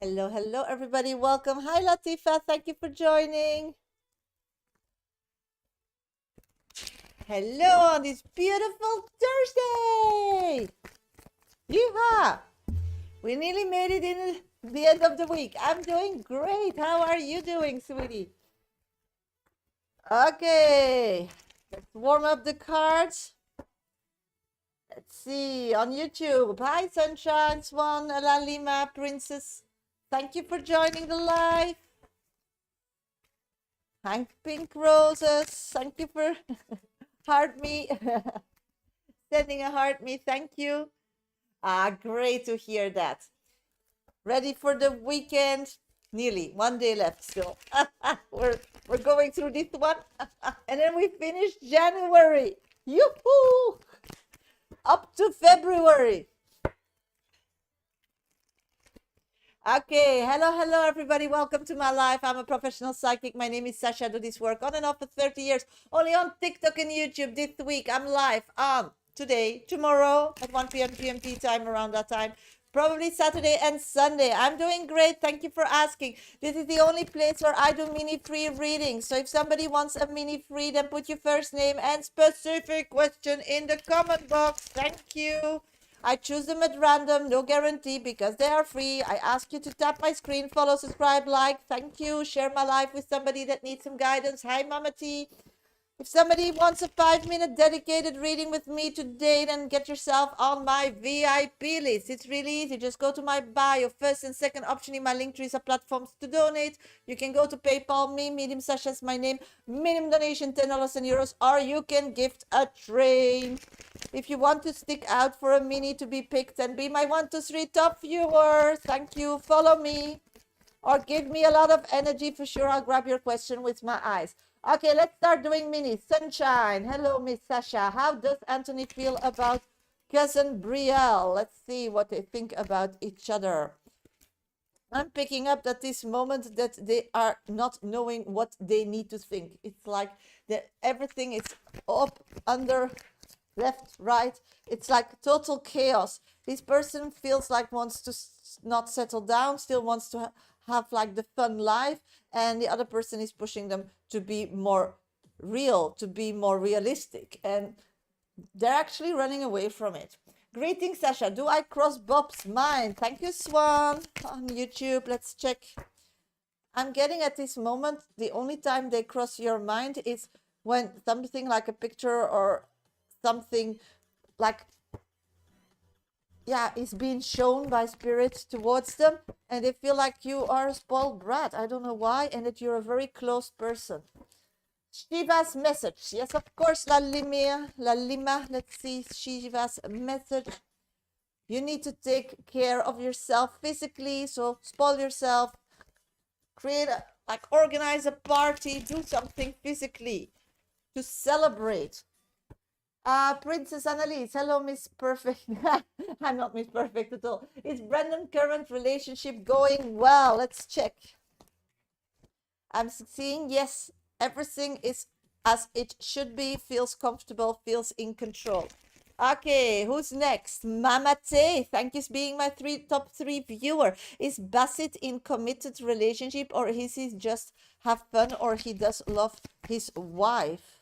Hello, hello, everybody. Welcome. Hi, Latifa. Thank you for joining. Hello on this beautiful Thursday. Yeehaw! We nearly made it in the end of the week. I'm doing great. How are you doing, sweetie? Okay, let's warm up the cards. Let's see on YouTube. Hi, Sunshine, Swan, La Lima, Princess. Thank you for joining the live. Hank Pink Roses. Thank you for heart me. Sending a heart me. Thank you. Great to hear that. Ready for the weekend? Nearly 1 day left still. we're going through this one. And then we finish January. Yoo-hoo! Up to February. Okay, hello, everybody. Welcome to my life. I'm a professional psychic. My name is Shasha. I do this work on and off for 30 years. Only on TikTok and YouTube. This week, I'm live on today, tomorrow at 1 p.m. GMT time, around that time. Probably Saturday and Sunday. I'm doing great. Thank you for asking. This is the only place where I do mini free readings. So if somebody wants a mini free, then put your first name and specific question in the comment box. Thank you. I choose them at random, no guarantee, because they are free. I ask you to tap my screen, follow, subscribe, like. Thank you. Share my life with somebody that needs some guidance. Hi, Mama T. If somebody wants a 5-minute dedicated reading with me today, then get yourself on my VIP list. It's really easy. Just go to my bio. First and second option in my link trees are platforms to donate. You can go to PayPal me, Medium Sasha is my name. Minimum donation $10 and euros, or you can gift a train. If you want to stick out for a mini to be picked and be my 1, 2, 3 top viewer, thank you. Follow me or give me a lot of energy for sure. I'll grab your question with my eyes. Okay, let's start doing mini. Sunshine. Hello, Miss Sasha. How does Anthony feel about cousin Brielle? Let's see what they think about each other. I'm picking up that this moment that they are not knowing what they need to think. It's like that everything is up, under, left, right. It's like total chaos. This person feels like wants to not settle down, still wants to have like the fun life, and the other person is pushing them to be more real, to be more realistic, and they're actually running away from it. Greetings, Sasha. Do I cross Bob's mind? Thank you, Swan, on YouTube. Let's check. I'm getting at this moment, the only time they cross your mind is when something like a picture or something like, yeah, is being shown by spirit towards them, and they feel like you are a spoiled brat. I don't know why, and that you're a very close person. Shiva's message. Yes, of course, La Lima. Let's see Shiva's message. You need to take care of yourself physically, so spoil yourself, create a, like organize a party, do something physically to celebrate. Princess Annalise, hello, Miss Perfect. I'm not Miss Perfect at all. Is Brendan current relationship going well? Let's check. I'm seeing yes, everything is as it should be, feels comfortable, feels in control. Okay, who's next? Mama Tay, thank you for being my top three viewer. Is Bassett in committed relationship, or is he just have fun, or he does love his wife?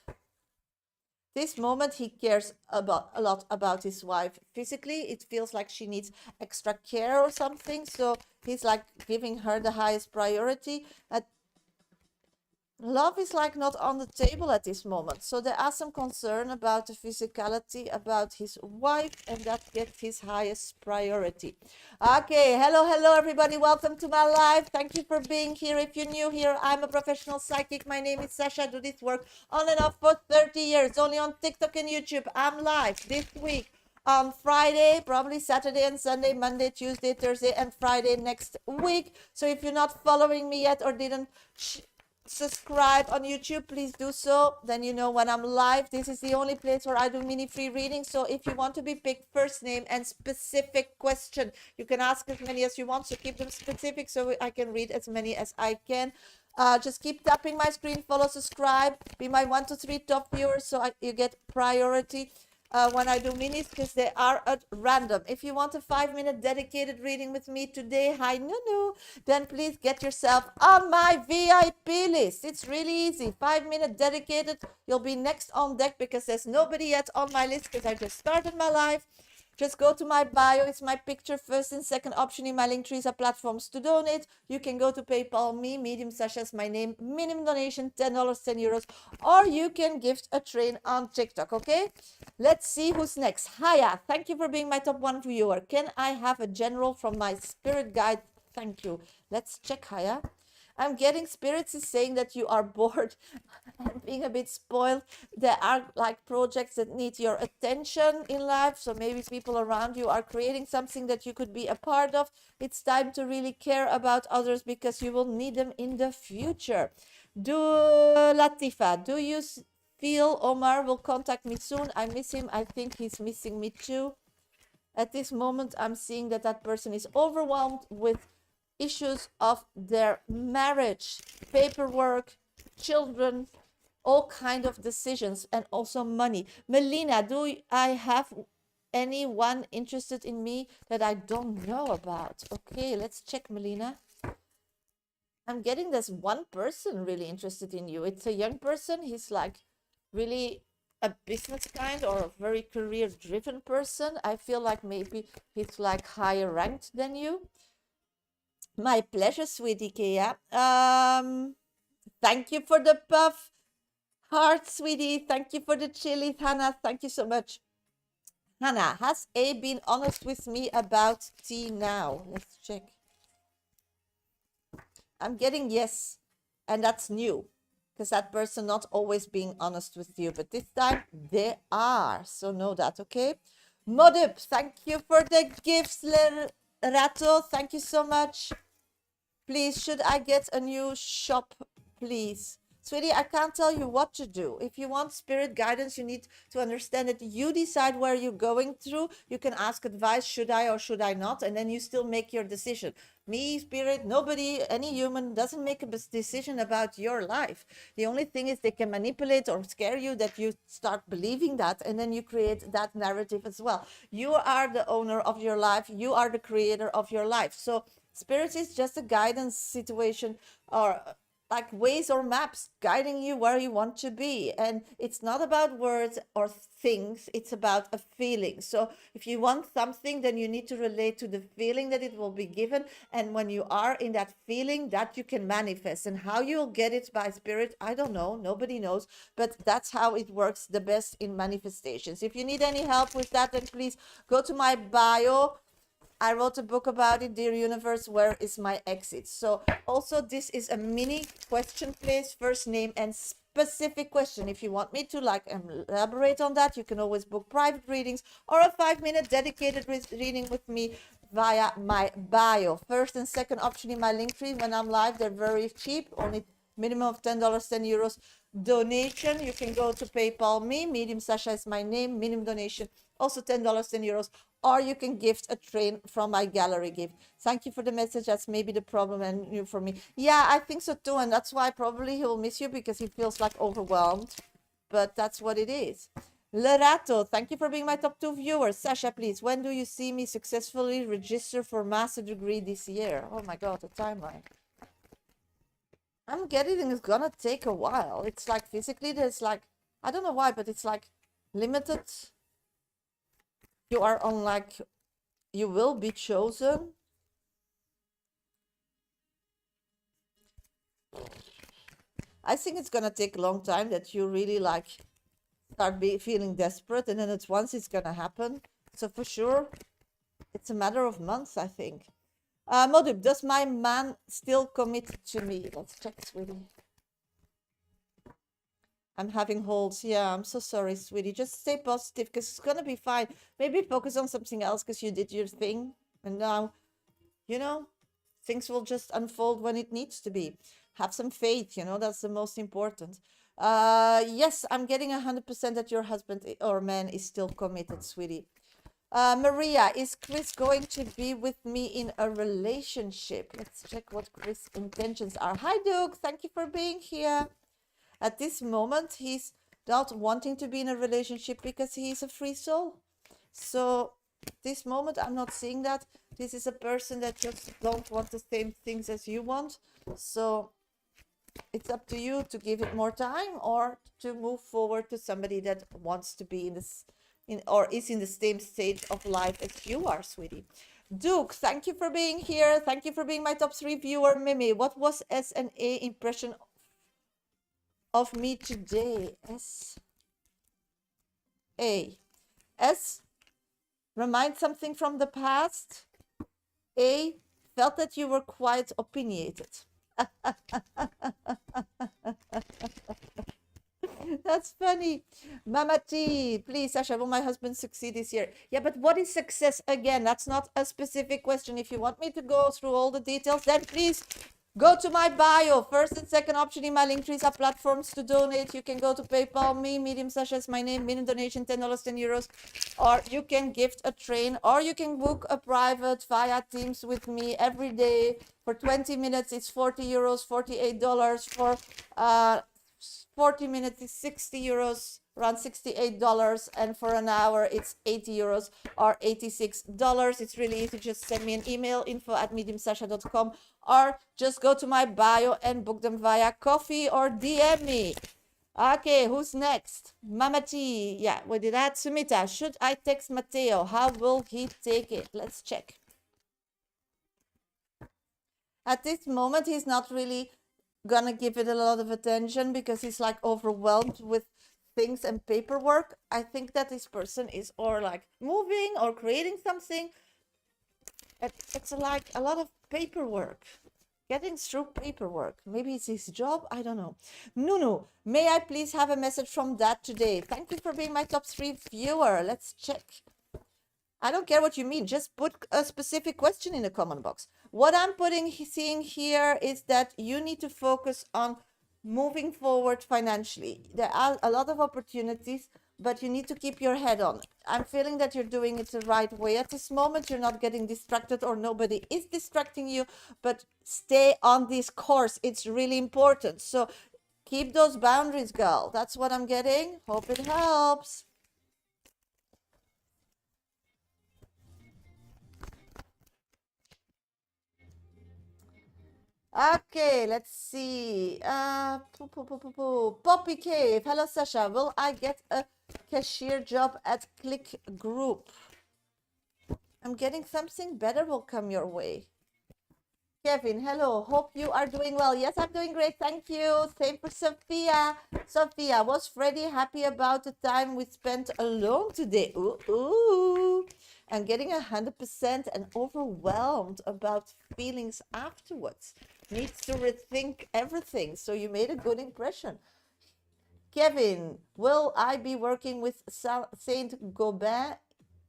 This moment he cares about a lot about his wife. Physically, it feels like she needs extra care or something, so he's like giving her the highest priority. Love is like not on the table at this moment, so there are some concern about the physicality about his wife, and that gets his highest priority. Okay, hello everybody, welcome to my live. Thank you for being here. If you're new here, I'm a professional psychic. My name is Sasha. I do this work on and off for 30 years, only on TikTok and YouTube. I'm live this week on Friday, probably Saturday and Sunday, Monday, Tuesday, Thursday, and Friday next week. So if you're not following me yet or didn't subscribe on YouTube, please do so. Then you know when I'm live. This is the only place where I do mini free readings. So if you want to be picked, first name and specific question, you can ask as many as you want. So keep them specific so I can read as many as I can. Just keep tapping my screen, follow, subscribe, be my 1 to 3 top viewers so you get priority. when I do minis, because they are at random. If you want a 5-minute dedicated reading with me today, hi Nunu, then please get yourself on my VIP list. It's really easy. 5-minute dedicated. You'll be next on deck because there's nobody yet on my list because I just started my live. Just go to my bio. It's my picture. First and second option in my link trees are platforms to donate. You can go to PayPal me, Medium Sasha is my name. Minimum donation, $10, €10. Or you can gift a train on TikTok, okay? Let's see who's next. Haya, thank you for being my top 1 viewer. Can I have a general from my spirit guide? Thank you. Let's check, Haya. I'm getting spirits is saying that you are bored and being a bit spoiled. There are like projects that need your attention in life. So maybe people around you are creating something that you could be a part of. It's time to really care about others because you will need them in the future. Latifa, do you feel Omar will contact me soon? I miss him. I think he's missing me too. At this moment, I'm seeing that person is overwhelmed with issues of their marriage, paperwork, children, all kind of decisions, and also money. Melina, do I have anyone interested in me that I don't know about? Okay, let's check, Melina. I'm getting this one person really interested in you. It's a young person. He's like really a business kind or a very career driven person. I feel like maybe he's like higher ranked than you. My pleasure, sweetie Kea. Thank you for the puff heart, sweetie. Thank you for the chili, Hannah. Thank you so much. Hannah, has A been honest with me about T now? Let's check. I'm getting yes, and that's new, because that person not always being honest with you, but this time they are. So know that, okay? Modib, thank you for the gifts, Rato. Thank you so much. Please, should I get a new shop, please? Sweetie, I can't tell you what to do. If you want spirit guidance, you need to understand that you decide where you're going through. You can ask advice, should I or should I not? And then you still make your decision. Me, spirit, nobody, any human doesn't make a decision about your life. The only thing is they can manipulate or scare you that you start believing that, and then you create that narrative as well. You are the owner of your life. You are the creator of your life. So spirit is just a guidance situation, or like ways or maps guiding you where you want to be. And it's not about words or things, it's about a feeling. So if you want something, then you need to relate to the feeling that it will be given. And when you are in that feeling, that you can manifest. And how you'll get it by spirit, I don't know, nobody knows, but that's how it works the best in manifestations. If you need any help with that, then please go to my bio. I wrote a book about it, Dear Universe, where is my exit? So also this is a mini question, please, first name and specific question. If you want me to like elaborate on that, you can always book private readings or a 5-minute dedicated reading with me via my bio. First and second option in my link tree. When I'm live, they're very cheap, only minimum of $10, €10 donation. You can go to PayPal me, Medium Sasha is my name, minimum donation, also $10, €10. Or you can gift a train from my gallery gift. Thank you for the message. That's maybe the problem and you for me. Yeah, I think so too. And that's why probably he will miss you because he feels like overwhelmed. But that's what it is. Lerato, thank you for being my top 2 viewers. Sasha, please, when do you see me successfully register for master degree this year? Oh my God, the timeline. I'm getting it's gonna take a while. It's like physically there's like, I don't know why, but it's like limited. You are on like, you will be chosen. I think it's gonna take a long time that you really like start feeling desperate, and then once it's gonna happen. So for sure, it's a matter of months, I think. Modib, does my man still commit to me? Let's check, sweetie. I'm having holds. Yeah, I'm so sorry, sweetie. Just stay positive because it's going to be fine. Maybe focus on something else because you did your thing. And now, you know, things will just unfold when it needs to be. Have some faith, you know, that's the most important. Yes, I'm getting 100% that your husband or man is still committed, sweetie. Maria, is Chris going to be with me in a relationship? Let's check what Chris' intentions are. Hi, Duke. Thank you for being here. At this moment, he's not wanting to be in a relationship because he's a free soul. So this moment, I'm not seeing that. This is a person that just don't want the same things as you want. So it's up to you to give it more time or to move forward to somebody that wants to be in this or is in the same stage of life as you are, sweetie. Duke, thank you for being here. Thank you for being my top 3 viewer. Mimi, what was S and A impression of me today? S, remind something from the past. A, felt that you were quite opinionated. That's funny. Mama T, please, Sasha, will my husband succeed this year? Yeah, but what is success? Again, that's not a specific question. If you want me to go through all the details, then please go to my bio. First and second option in my link trees are platforms to donate. You can go to PayPal me, Medium Sasha is my name, minimum donation $10, €10, or you can gift a train, or you can book a private via Teams with me every day for 20 minutes. It's €40, $48 for 40 minutes is €60, around $68, and for an hour it's €80 or $86. It's really easy. Just send me an email, info@mediumsasha.com, or just go to my bio and book them via coffee or DM me. Okay, who's next? Mama T. Yeah, we did that. Sumita, should I text Matteo? How will he take it? Let's check. At this moment, he's not really gonna give it a lot of attention because he's like overwhelmed with things and paperwork. I think that this person is or like moving or creating something. It's like a lot of paperwork, getting through paperwork. Maybe it's his job, I don't know. Nunu, may I please have a message from Dad today? Thank you for being my top 3 viewer. Let's check. I don't care what you mean. Just put a specific question in the comment box. What I'm seeing here is that you need to focus on moving forward financially. There are a lot of opportunities, but you need to keep your head on. I'm feeling that you're doing it the right way. At this moment, you're not getting distracted or nobody is distracting you, but stay on this course. It's really important. So keep those boundaries, girl. That's what I'm getting. Hope it helps. Okay, let's see. Poppy Cave. Hello, Sasha. Will I get a cashier job at Click Group? I'm getting something better will come your way. Kevin, hello. Hope you are doing well. Yes, I'm doing great. Thank you. Same for Sophia. Sophia, was Freddie happy about the time we spent alone today? Ooh. I'm getting 100% and overwhelmed about feelings afterwards. Needs to rethink everything. So you made a good impression. Kevin, will I be working with Saint Gobain?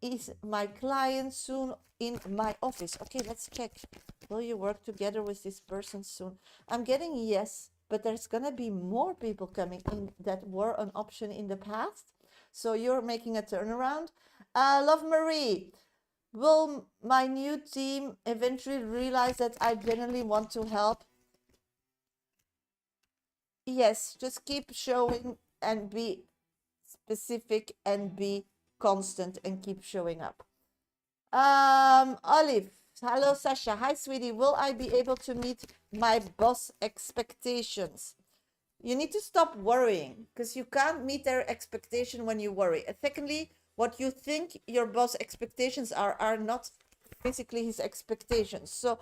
Is my client soon in my office? Okay, let's check. Will you work together with this person soon? I'm getting yes, but there's gonna be more people coming in that were an option in the past. So you're making a turnaround. Love Marie, will my new team eventually realize that I genuinely want to help? Yes, just keep showing and be specific and be constant and keep showing up. Olive, hello Sasha. Hi sweetie, will I be able to meet my boss expectations? You need to stop worrying because you can't meet their expectation when you worry. And secondly, what you think your boss expectations are not physically his expectations. So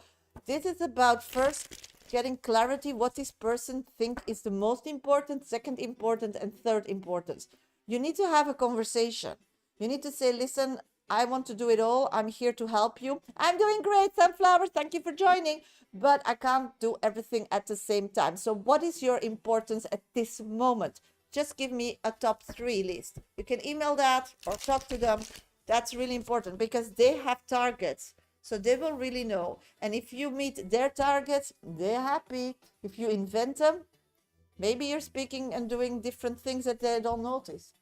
this is about first getting clarity what this person think is the most important, second important, and third importance. You need to have a conversation. You need to say, listen, I want to do it all. I'm here to help you. I'm doing great, Sunflower. Thank you for joining. But I can't do everything at the same time. So what is your importance at this moment? Just give me a top 3 list. You can email that or talk to them. That's really important because they have targets. So they will really know. And if you meet their targets, they're happy. If you invent them, maybe you're speaking and doing different things that they don't notice.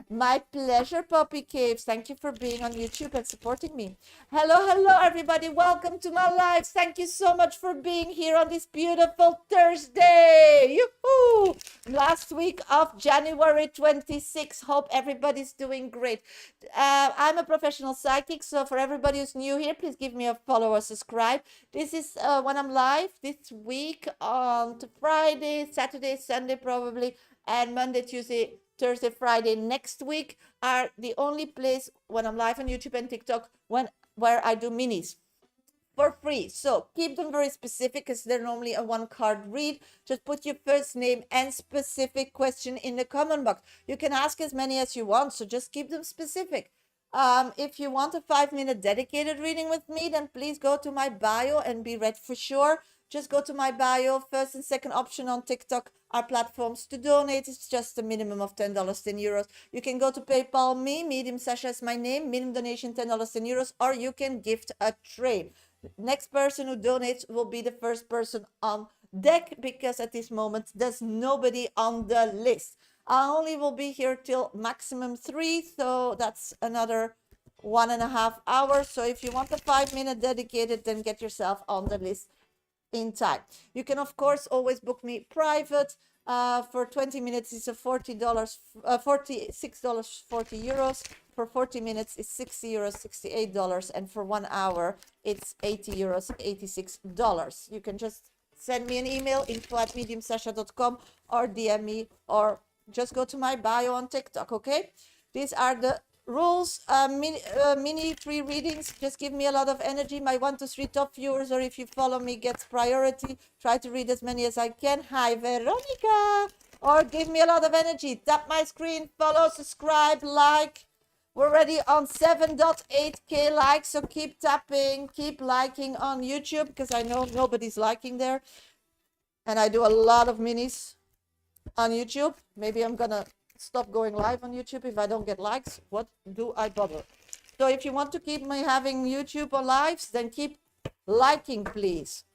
My pleasure, Poppy Caves. Thank you for being on YouTube and supporting me. Hello, hello, everybody. Welcome to my live. Thank you so much for being here on this beautiful Thursday. Yoo-hoo! Last week of January 26. Hope everybody's doing great. I'm a professional psychic, so for everybody who's new here, please give me a follow or subscribe. This is when I'm live this week on Friday, Saturday, Sunday, probably, and Monday, Tuesday, Thursday, Friday next week are the only place when I'm live on YouTube and TikTok where I do minis for free. So keep them very specific because they're normally a one card read. Just put your first name and specific question in the comment box. You can ask as many as you want, so just keep them specific. If you want a 5-minute dedicated reading with me, then please go to my bio and be read for sure. Just go to my bio. First and second option on TikTok are platforms to donate. It's just a minimum of $10, 10 euros. You can go to PayPal me, Medium Sasha is my name, minimum donation $10, 10 euros, or you can gift a trade. Next person who donates will be the first person on deck because at this moment there's nobody on the list. I only will be here till maximum 3, so that's another 1.5 hours. So if you want a 5-minute dedicated, then get yourself on the list in time. You can of course always book me private. For 20 minutes it's a $40, $46, 40 euros. For 40 minutes it's 60 euros, $68, and for 1 hour it's 80 euros, $86. You can just send me an email, info@mediumsasha.com, or DM me, or just go to my bio on TikTok. Okay, these are the rules. Mini free readings. Just give me a lot of energy. My 1 to 3 top viewers, or if you follow me, gets priority. Try to read as many as I can. Hi Veronica, or give me a lot of energy. Tap my screen, follow, subscribe, like. We're already on 7.8k likes, so keep tapping, keep liking on YouTube, because I know nobody's liking there, and I do a lot of minis on YouTube. Maybe I'm gonna stop going live on YouTube if I don't get likes. What do I bother? So if you want to keep me having YouTube or lives, then keep liking, please.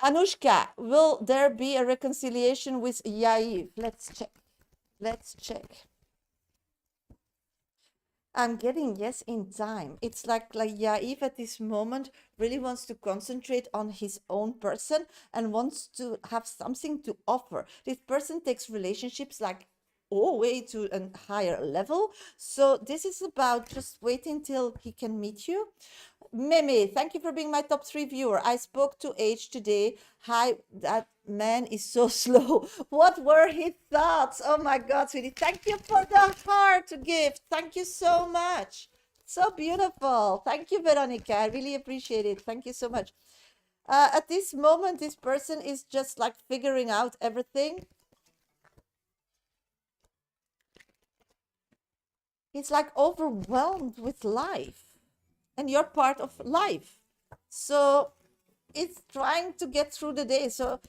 Anushka, will there be a reconciliation with Yaiv? Let's check. Let's check. I'm getting yes in time. It's like Yaiv at this moment really wants to concentrate on his own person and wants to have something to offer. This person takes relationships like all way to a higher level. So this is about just waiting till he can meet you. Meme, thank you for being my top 3 viewer. I spoke to H today. Hi, that man is so slow. What were his thoughts? Oh my God, sweetie. Thank you for the heart gift. Thank you so much. So beautiful. Thank you, Veronica. I really appreciate it. Thank you so much. At this moment, this person is just like figuring out everything. He's like overwhelmed with life. And you're part of life. So it's trying to get through the day. So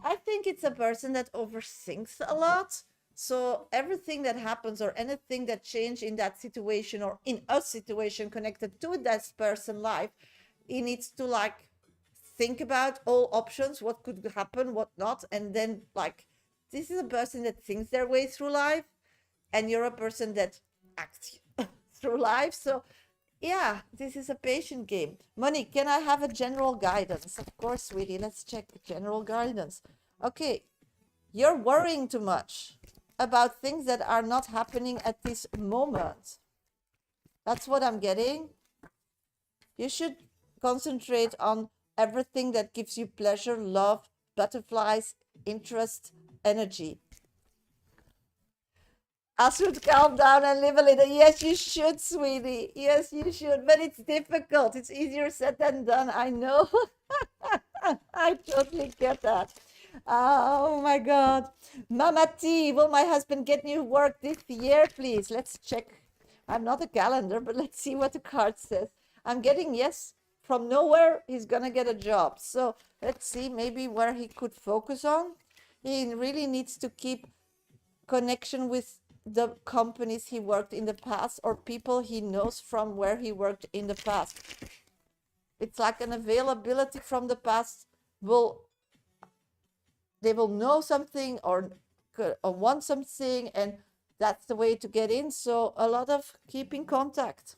I think it's a person that overthinks a lot. So everything that happens or anything that change in that situation or in a situation connected to that person's life, he needs to like think about all options, what could happen, what not. And then like, this is a person that thinks their way through life, and you're a person that acts through life. So yeah, this is a patient game. Money, can I have a general guidance? Of course, sweetie. Let's check the general guidance. Okay, you're worrying too much about things that are not happening at this moment. That's what I'm getting. You should concentrate on everything that gives you pleasure, love, butterflies, interest, energy. I should calm down and live a little. Yes, you should, sweetie. Yes, you should. But it's difficult. It's easier said than done. I know. I totally get that. Oh my God. Mama T, will my husband get new work this year, please? Let's check. I'm not a calendar, but let's see what the card says. I'm getting yes. From nowhere, he's going to get a job. So let's see maybe where he could focus on. He really needs to keep connection with the companies he worked in the past or people he knows from where he worked in the past. It's like an availability from the past. They will know something or want something, and that's the way to get in. So a lot of keeping contact.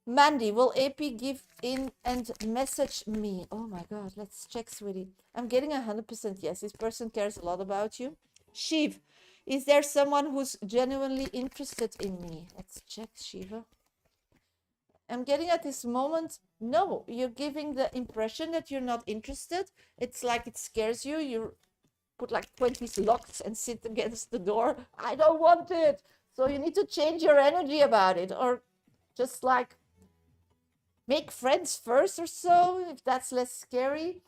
Mandy, will AP give in and message me? Oh my God, let's check, sweetie. I'm getting 100% yes. This person cares a lot about you. Shiv, is there someone who's genuinely interested in me? Let's check, Shiva. I'm getting at this moment, no, you're giving the impression that you're not interested. It's like it scares you. You put like 20 locks and sit against the door. I don't want it. So you need to change your energy about it, or just like make friends first or so, if that's less scary.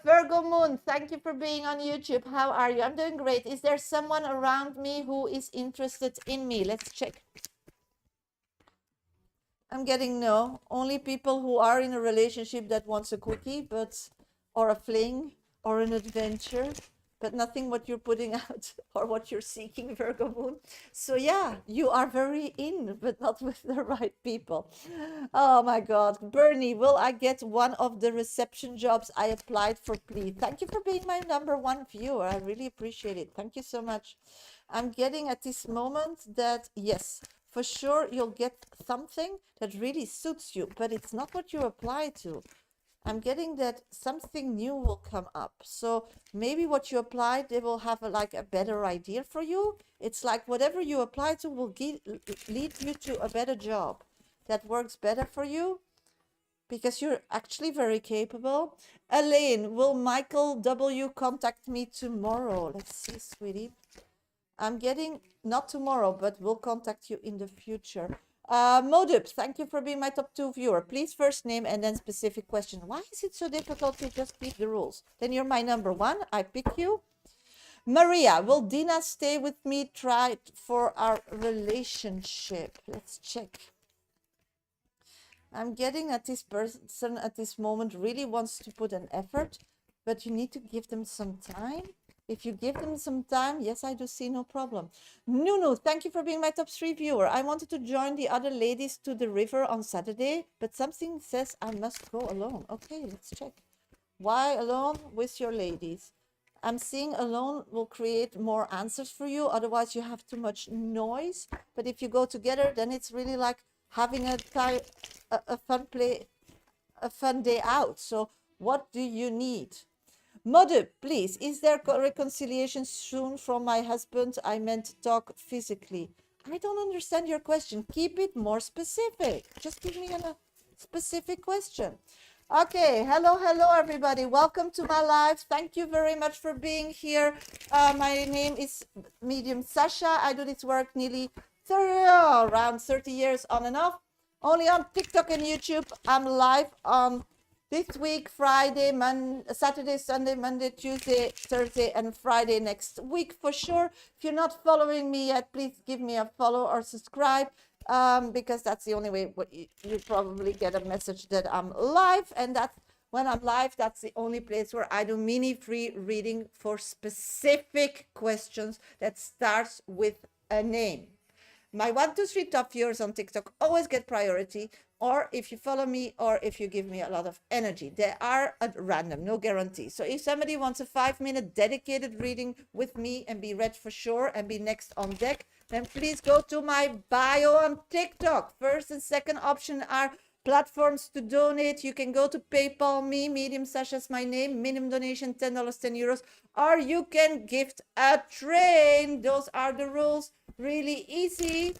Virgo Moon, thank you for being on YouTube. How are you? I'm doing great. Is there someone around me who is interested in me? Let's check. I'm getting no. Only people who are in a relationship that wants a quickie, but or a fling or an adventure, but nothing what you're putting out or what you're seeking, Virgo Moon. So yeah, you are very in, but not with the right people. Oh my God. Bernie, will I get one of the reception jobs I applied for, please? Thank you for being my #1 viewer. I really appreciate it. Thank you so much. I'm getting at this moment that yes, for sure you'll get something that really suits you, but it's not what you apply to. I'm getting that something new will come up. So maybe what you applied, they will have like a better idea for you. It's like whatever you apply to will lead you to a better job that works better for you, because you're actually very capable. Elaine, will Michael W. contact me tomorrow? Let's see, sweetie. I'm getting not tomorrow, but we'll contact you in the future. Modib, thank you for being my #2 viewer. Please first name and then specific question. Why is it so difficult to just keep the rules? Then you're my #1. I pick you. Maria, will Dina stay with me? Try for our relationship. Let's check. I'm getting that this person at this moment really wants to put an effort, but you need to give them some time. If you give them some time, yes, I do see no problem. Nunu, thank you for being my #3 viewer. I wanted to join the other ladies to the river on Saturday, but something says I must go alone. Okay, let's check. Why alone? With your ladies. I'm seeing alone will create more answers for you. Otherwise, you have too much noise. But if you go together, then it's really like having a fun day out. So what do you need? Mother, please, is there reconciliation soon from my husband? I meant talk physically. I don't understand your question. Keep it more specific. Just give me a specific question. Okay, hello, everybody. Welcome to my live. Thank you very much for being here. My name is Medium Shasha. I do this work nearly around 30 years on and off. Only on TikTok and YouTube. I'm live on this week, Friday, Saturday, Sunday, Monday, Tuesday, Thursday, and Friday next week for sure. If you're not following me yet, please give me a follow or subscribe, because that's the only way you probably get a message that I'm live. And that's when I'm live, that's the only place where I do mini free reading for specific questions that starts with a name. My 1, 2, 3 top viewers on TikTok always get priority, or if you follow me, or if you give me a lot of energy. They are at random, no guarantee. So if somebody wants a 5-minute dedicated reading with me and be read for sure and be next on deck, then please go to my bio on TikTok. First and second option are platforms to donate. You can go to PayPal me, Medium Shasha's my name, minimum donation $10, €10, or you can gift a train. Those are the rules. Really easy.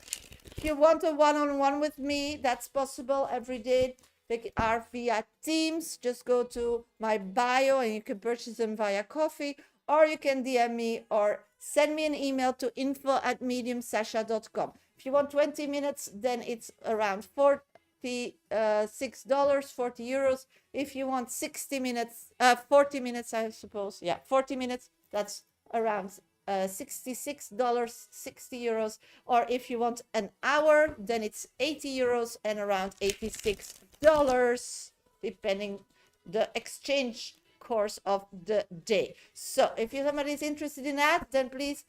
If you want a one-on-one with me, that's possible every day. They are via Teams. Just go to my bio and you can purchase them via coffee, or you can DM me or send me an email to info@mediumshasha.com. If you want 20 minutes, then it's around $46, €40. If you want 60 minutes, 40 minutes, I suppose. Yeah, 40 minutes, that's around $66, €60. Or if you want an hour, then it's €80 and around $86, depending the exchange course of the day. So if somebody is interested in that, then please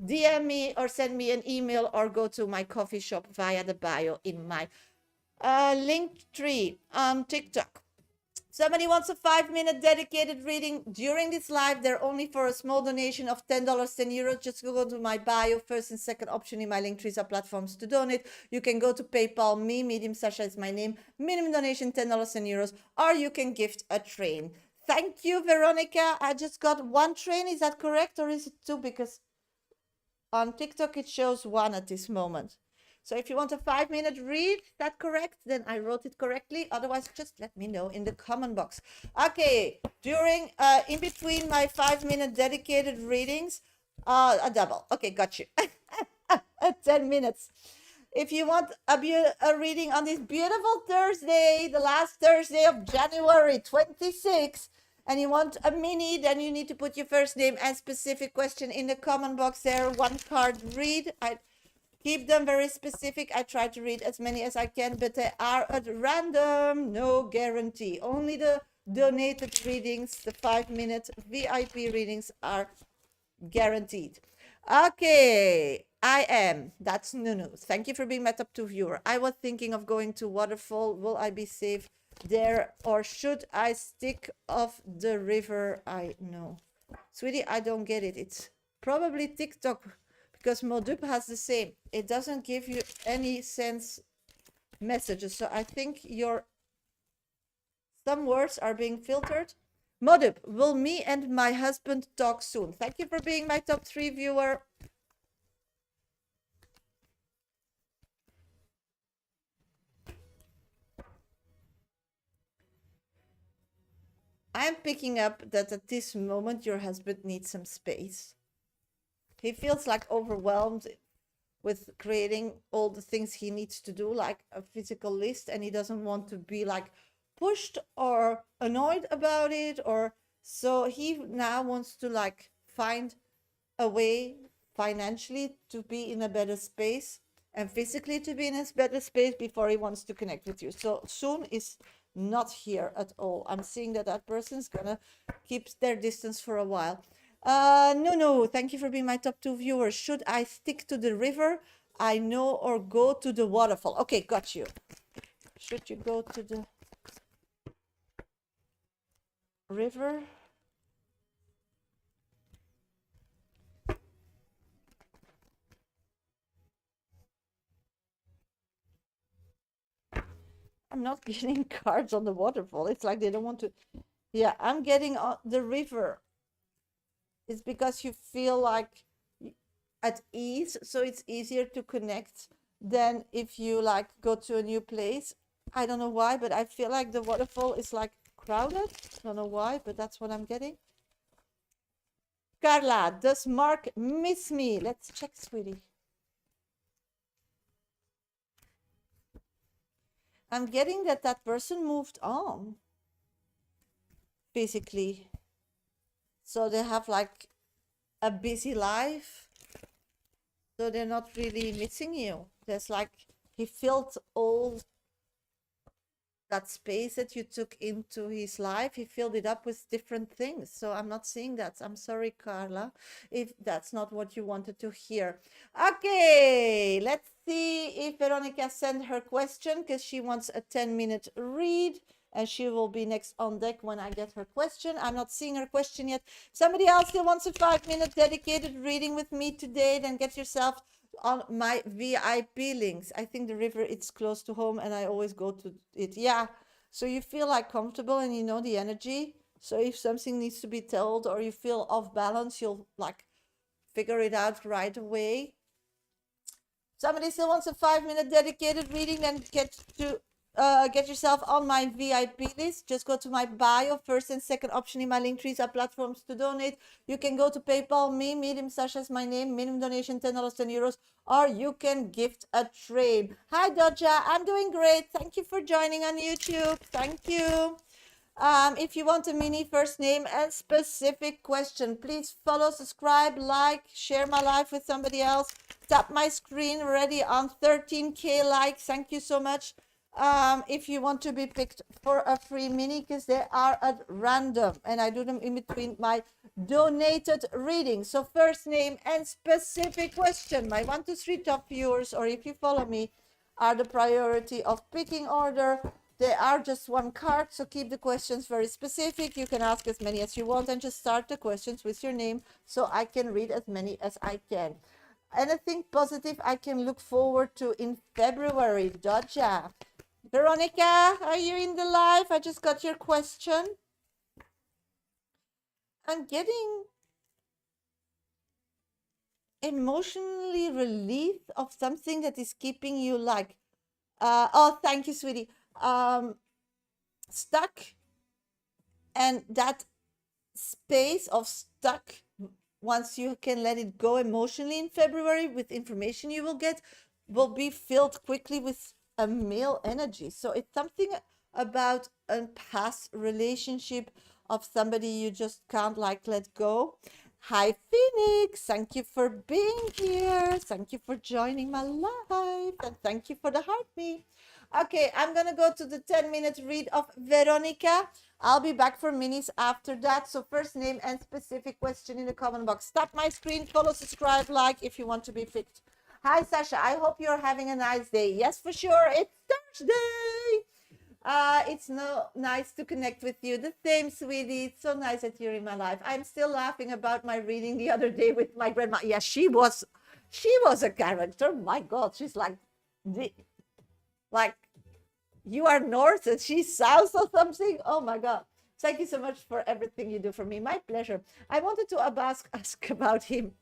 DM me or send me an email or go to my coffee shop via the bio in my link tree on TikTok. Somebody wants a 5-minute dedicated reading during this live. They're only for a small donation of $10, €10. Just go to my bio, first and second option in my link trees are platforms to donate. You can go to PayPal me, Medium Shasha is my name. Minimum donation $10, €10, or you can gift a train. Thank you, Veronica. I just got one train. Is that correct, or is it two? Because on TikTok it shows one at this moment. So if you want a 5-minute read, is that correct? Then I wrote it correctly. Otherwise, just let me know in the comment box. Okay, during, in between my 5-minute dedicated readings, a double. Okay, got you. 10 minutes. If you want a reading on this beautiful Thursday, the last Thursday of January 26, and you want a mini, then you need to put your first name and specific question in the comment box there. One card read. I keep them very specific. I try to read as many as I can, but they are at random, no guarantee. Only the donated readings, the 5-minute VIP readings are guaranteed. Okay, that's Nunu. Thank you for being my top 2 viewer. I was thinking of going to Waterfall. Will I be safe there, or should I stick off the river? I know. Sweetie, I don't get it. It's probably TikTok, because Modup has the same. It doesn't give you any sense messages. So I think some words are being filtered. Modup, will me and my husband talk soon? Thank you for being my top 3 viewer. I'm picking up that at this moment your husband needs some space. He feels like overwhelmed with creating all the things he needs to do, like a physical list, and he doesn't want to be like pushed or annoyed about it, or so he now wants to like find a way financially to be in a better space and physically to be in a better space before he wants to connect with you. So soon is not here at all. I'm seeing that person's gonna keep their distance for a while. No, thank you for being my top 2 viewers. Should I stick to the river? I know, or go to the waterfall? Okay, got you. Should you go to the river? I'm not getting cards on the waterfall. It's like they don't want to. Yeah, I'm getting on the river. It's because you feel like at ease, so it's easier to connect than if you like go to a new place. I don't know why, but I feel like the waterfall is like crowded. I don't know why, but that's what I'm getting. Carla, does Mark miss me? Let's check, sweetie. I'm getting that person moved on physically. So they have like a busy life. So they're not really missing you. There's like, he filled all that space that you took into his life. He filled it up with different things. So I'm not seeing that. I'm sorry, Carla, if that's not what you wanted to hear. Okay, let's see if Veronica sent her question, because she wants a 10-minute read. And she will be next on deck when I get her question. I'm not seeing her question yet. Somebody else still wants a 5-minute dedicated reading with me today, then get yourself on my VIP links. I think the river, it's close to home and I always go to it. Yeah, so you feel like comfortable and you know the energy. So if something needs to be told or you feel off balance, you'll like figure it out right away. Somebody still wants a 5-minute dedicated reading, then get yourself on my VIP list. Just go to my bio, first and second option in my link trees are platforms to donate. You can go to PayPal me, Medium Shasha is my name, minimum donation $10, €10, or you can gift a train. Hi Dodja, I'm doing great. Thank you for joining on YouTube. Thank you. If you want a mini first name and specific question, please follow, subscribe, like, share my live with somebody else. Tap my screen already on 13K likes. Thank you so much. If you want to be picked for a free mini, because they are at random and I do them in between my donated readings. So first name and specific question. My 1, 2, 3 top viewers, or if you follow me, are the priority of picking order. They are just one card, so keep the questions very specific. You can ask as many as you want and just start the questions with your name so I can read as many as I can. Anything positive I can look forward to in February, Dodja? Veronica, are you in the live? I just got your question. I'm getting emotionally relieved of something that is keeping you like, oh, thank you, sweetie. Stuck, and that space of stuck, once you can let it go emotionally in February with information you will get, will be filled quickly with a male energy. So it's something about a past relationship of somebody you just can't like let go. Hi Phoenix, thank you for being here, thank you for joining my live, and thank you for the heart me. Okay, I'm gonna go to the 10-minute read of Veronica. I'll be back for minis after that. So first name and specific question in the comment box. Tap my screen, follow, subscribe, like if you want to be picked. Hi Sasha, I hope you're having a nice day. Yes, for sure, it's Thursday. It's nice to connect with you. The same, sweetie. It's so nice that you're in my life. I'm still laughing about my reading the other day with my grandma. Yeah, she was a character. My God, she's like you are north and she's south or something. Oh my God. Thank you so much for everything you do for me. My pleasure. I wanted to ask about him.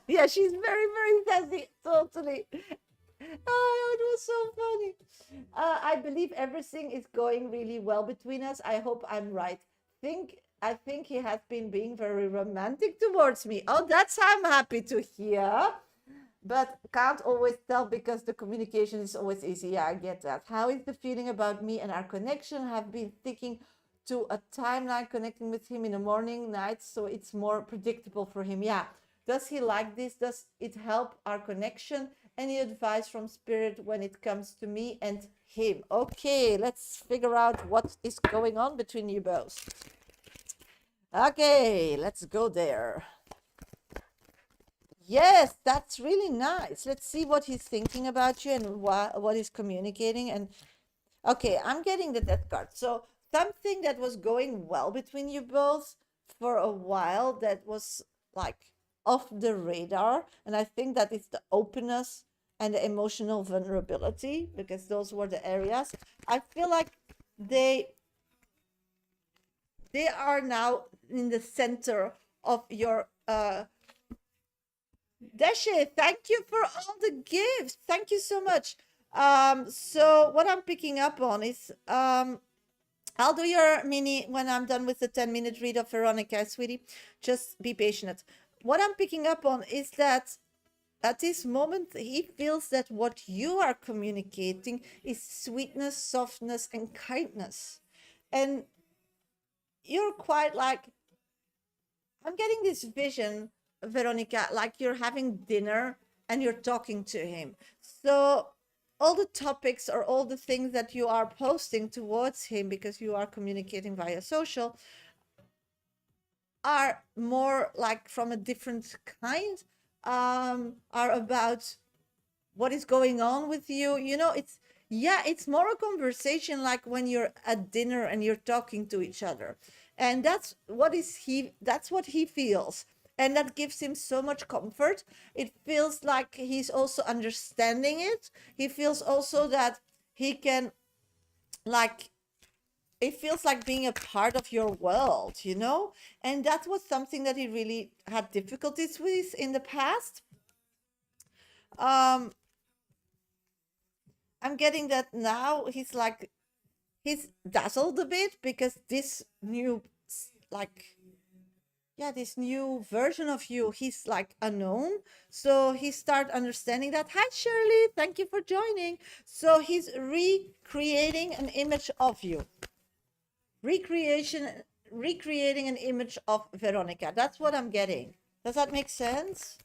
Yeah, she's very, very sassy. Totally. Oh, it was so funny. I believe everything is going really well between us. I hope I'm right. I think he has been being very romantic towards me. Oh, that's I'm happy to hear. But can't always tell because the communication is always easy. Yeah, I get that. How is the feeling about me and our connection? Have been sticking to a timeline connecting with him in the morning, night, so it's more predictable for him. Yeah. Does he like this? Does it help our connection? Any advice from spirit when it comes to me and him? Okay, let's figure out what is going on between you both. Okay, let's go there. Yes, that's really nice. Let's see what he's thinking about you and what he's communicating. And okay, I'm getting the death card. So something that was going well between you both for a while that was like off the radar. And I think that it's the openness and the emotional vulnerability, because those were the areas. I feel like they are now in the center of your Deshe, thank you for all the gifts. Thank you so much. So what I'm picking up on is I'll do your mini when I'm done with the 10-minute read of Veronica, sweetie. Just be patient. What I'm picking up on is that at this moment, he feels that what you are communicating is sweetness, softness, and kindness. And you're quite like, I'm getting this vision, Veronica, like you're having dinner and you're talking to him. So all the topics or all the things that you are posting towards him, because you are communicating via social, are more like from a different kind, are about what is going on with you. You know, it's more a conversation like when you're at dinner and you're talking to each other. And that's what he feels. And that gives him so much comfort. It feels like he's also understanding it. He feels also that he can, like, it feels like being a part of your world, you know? And that was something that he really had difficulties with in the past. Um, I'm getting that now he's dazzled a bit because this new, like, yeah, this new version of you, he's like unknown. So he start understanding that. Hi, Shirley. Thank you for joining. So he's recreating an image of you. Recreating an image of Veronica. That's what I'm getting. Does that make sense?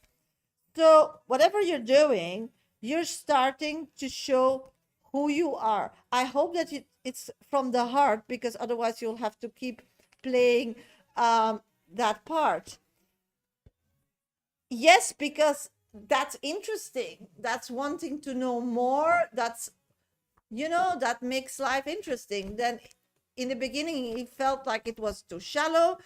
So whatever you're doing, you're starting to show who you are. I hope that it's from the heart, because otherwise you'll have to keep playing that part. Yes, because that's interesting. That's wanting to know more. That's that makes life interesting. Then in the beginning, he felt like it was too shallow.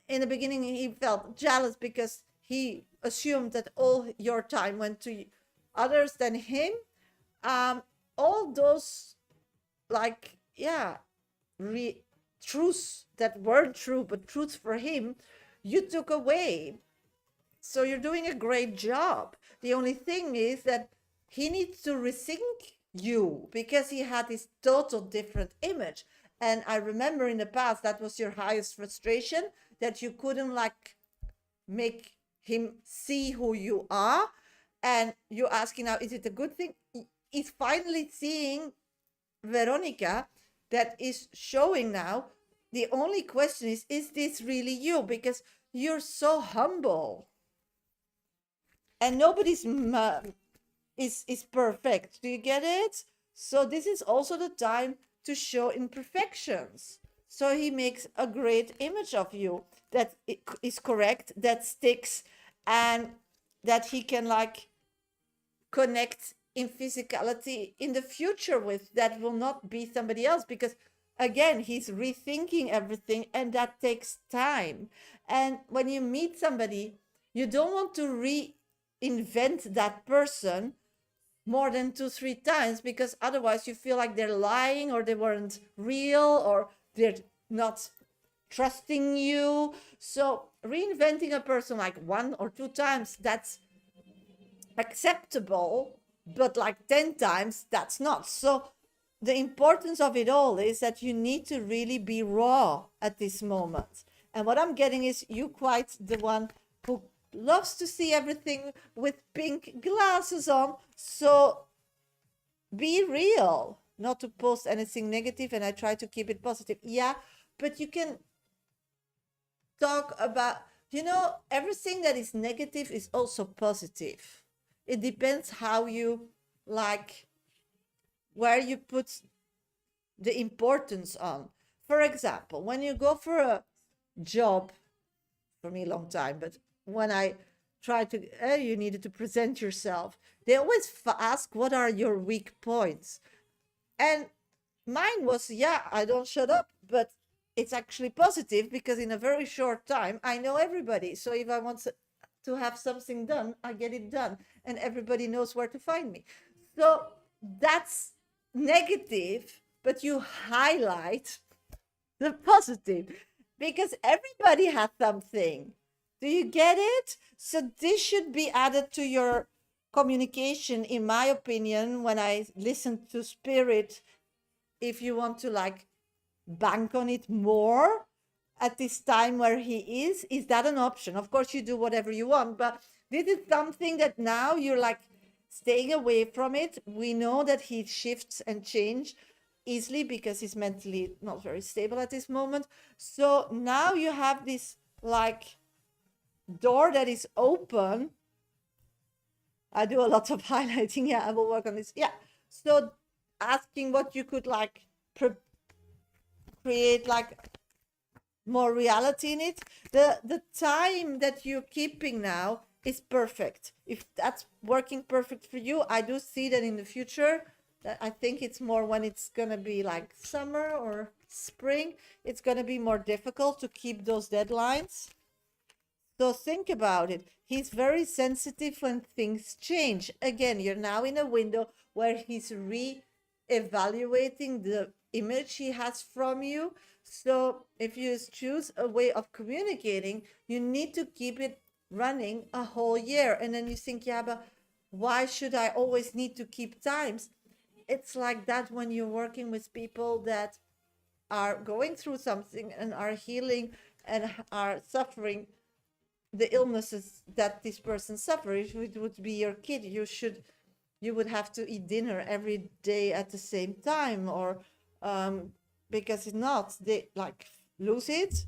In the beginning, he felt jealous because he assumed that all your time went to others than him. All those, like, yeah, truths that weren't true, but truths for him, you took away. So you're doing a great job. The only thing is that he needs to rethink you because he had this total different image. And I remember in the past that was your highest frustration, that you couldn't like make him see who you are. And you're asking now, is it a good thing? He's finally seeing Veronica that is showing now. The only question is this really you? Because you're so humble. And nobody's is perfect. Do you get it? So this is also the time to show imperfections. So he makes a great image of you that is correct, that sticks, and that he can like connect in physicality in the future with. That will not be somebody else, because again, he's rethinking everything, and that takes time. And when you meet somebody, you don't want to reinvent that person more than 2-3 times, because otherwise you feel like they're lying, or they weren't real, or they're not trusting you. So reinventing a person like 1 or 2 times, that's acceptable, but like 10 times, that's not. So the importance of it all is that you need to really be raw at this moment. And what I'm getting is you quite the one who loves to see everything with pink glasses on. So be real, not to post anything negative, and I try to keep it positive. Yeah, but you can talk about, everything that is negative is also positive. It depends how you like, where you put the importance on. For example, when you go for a job, for me a long time, but when I try to, you needed to present yourself, they always ask, what are your weak points? And mine was, yeah, I don't shut up, but it's actually positive, because in a very short time, I know everybody. So if I want to have something done, I get it done, and everybody knows where to find me. So that's negative, but you highlight the positive, because everybody has something. Do you get it? So this should be added to your communication, in my opinion, when I listen to Spirit. If you want to like bank on it more at this time where he is that an option? Of course, you do whatever you want, but this is something that now you're like staying away from it. We know that he shifts and change easily because he's mentally not very stable at this moment. So now you have this like door that is open. I do a lot of highlighting. Yeah, I will work on this. Yeah. So asking what you could like create like more reality in it. The time that you're keeping now is perfect. If that's working perfect for you, I do see that in the future. That I think it's more when it's gonna be like summer or spring, it's gonna be more difficult to keep those deadlines. So think about it. He's very sensitive when things change. Again, you're now in a window where he's re-evaluating the image he has from you. So if you choose a way of communicating, you need to keep it running a whole year. And then you think, yeah, but why should I always need to keep times? It's like that when you're working with people that are going through something and are healing and are suffering the illnesses that this person suffers. If it would be your kid, you would have to eat dinner every day at the same time, or because if not, they like lose it,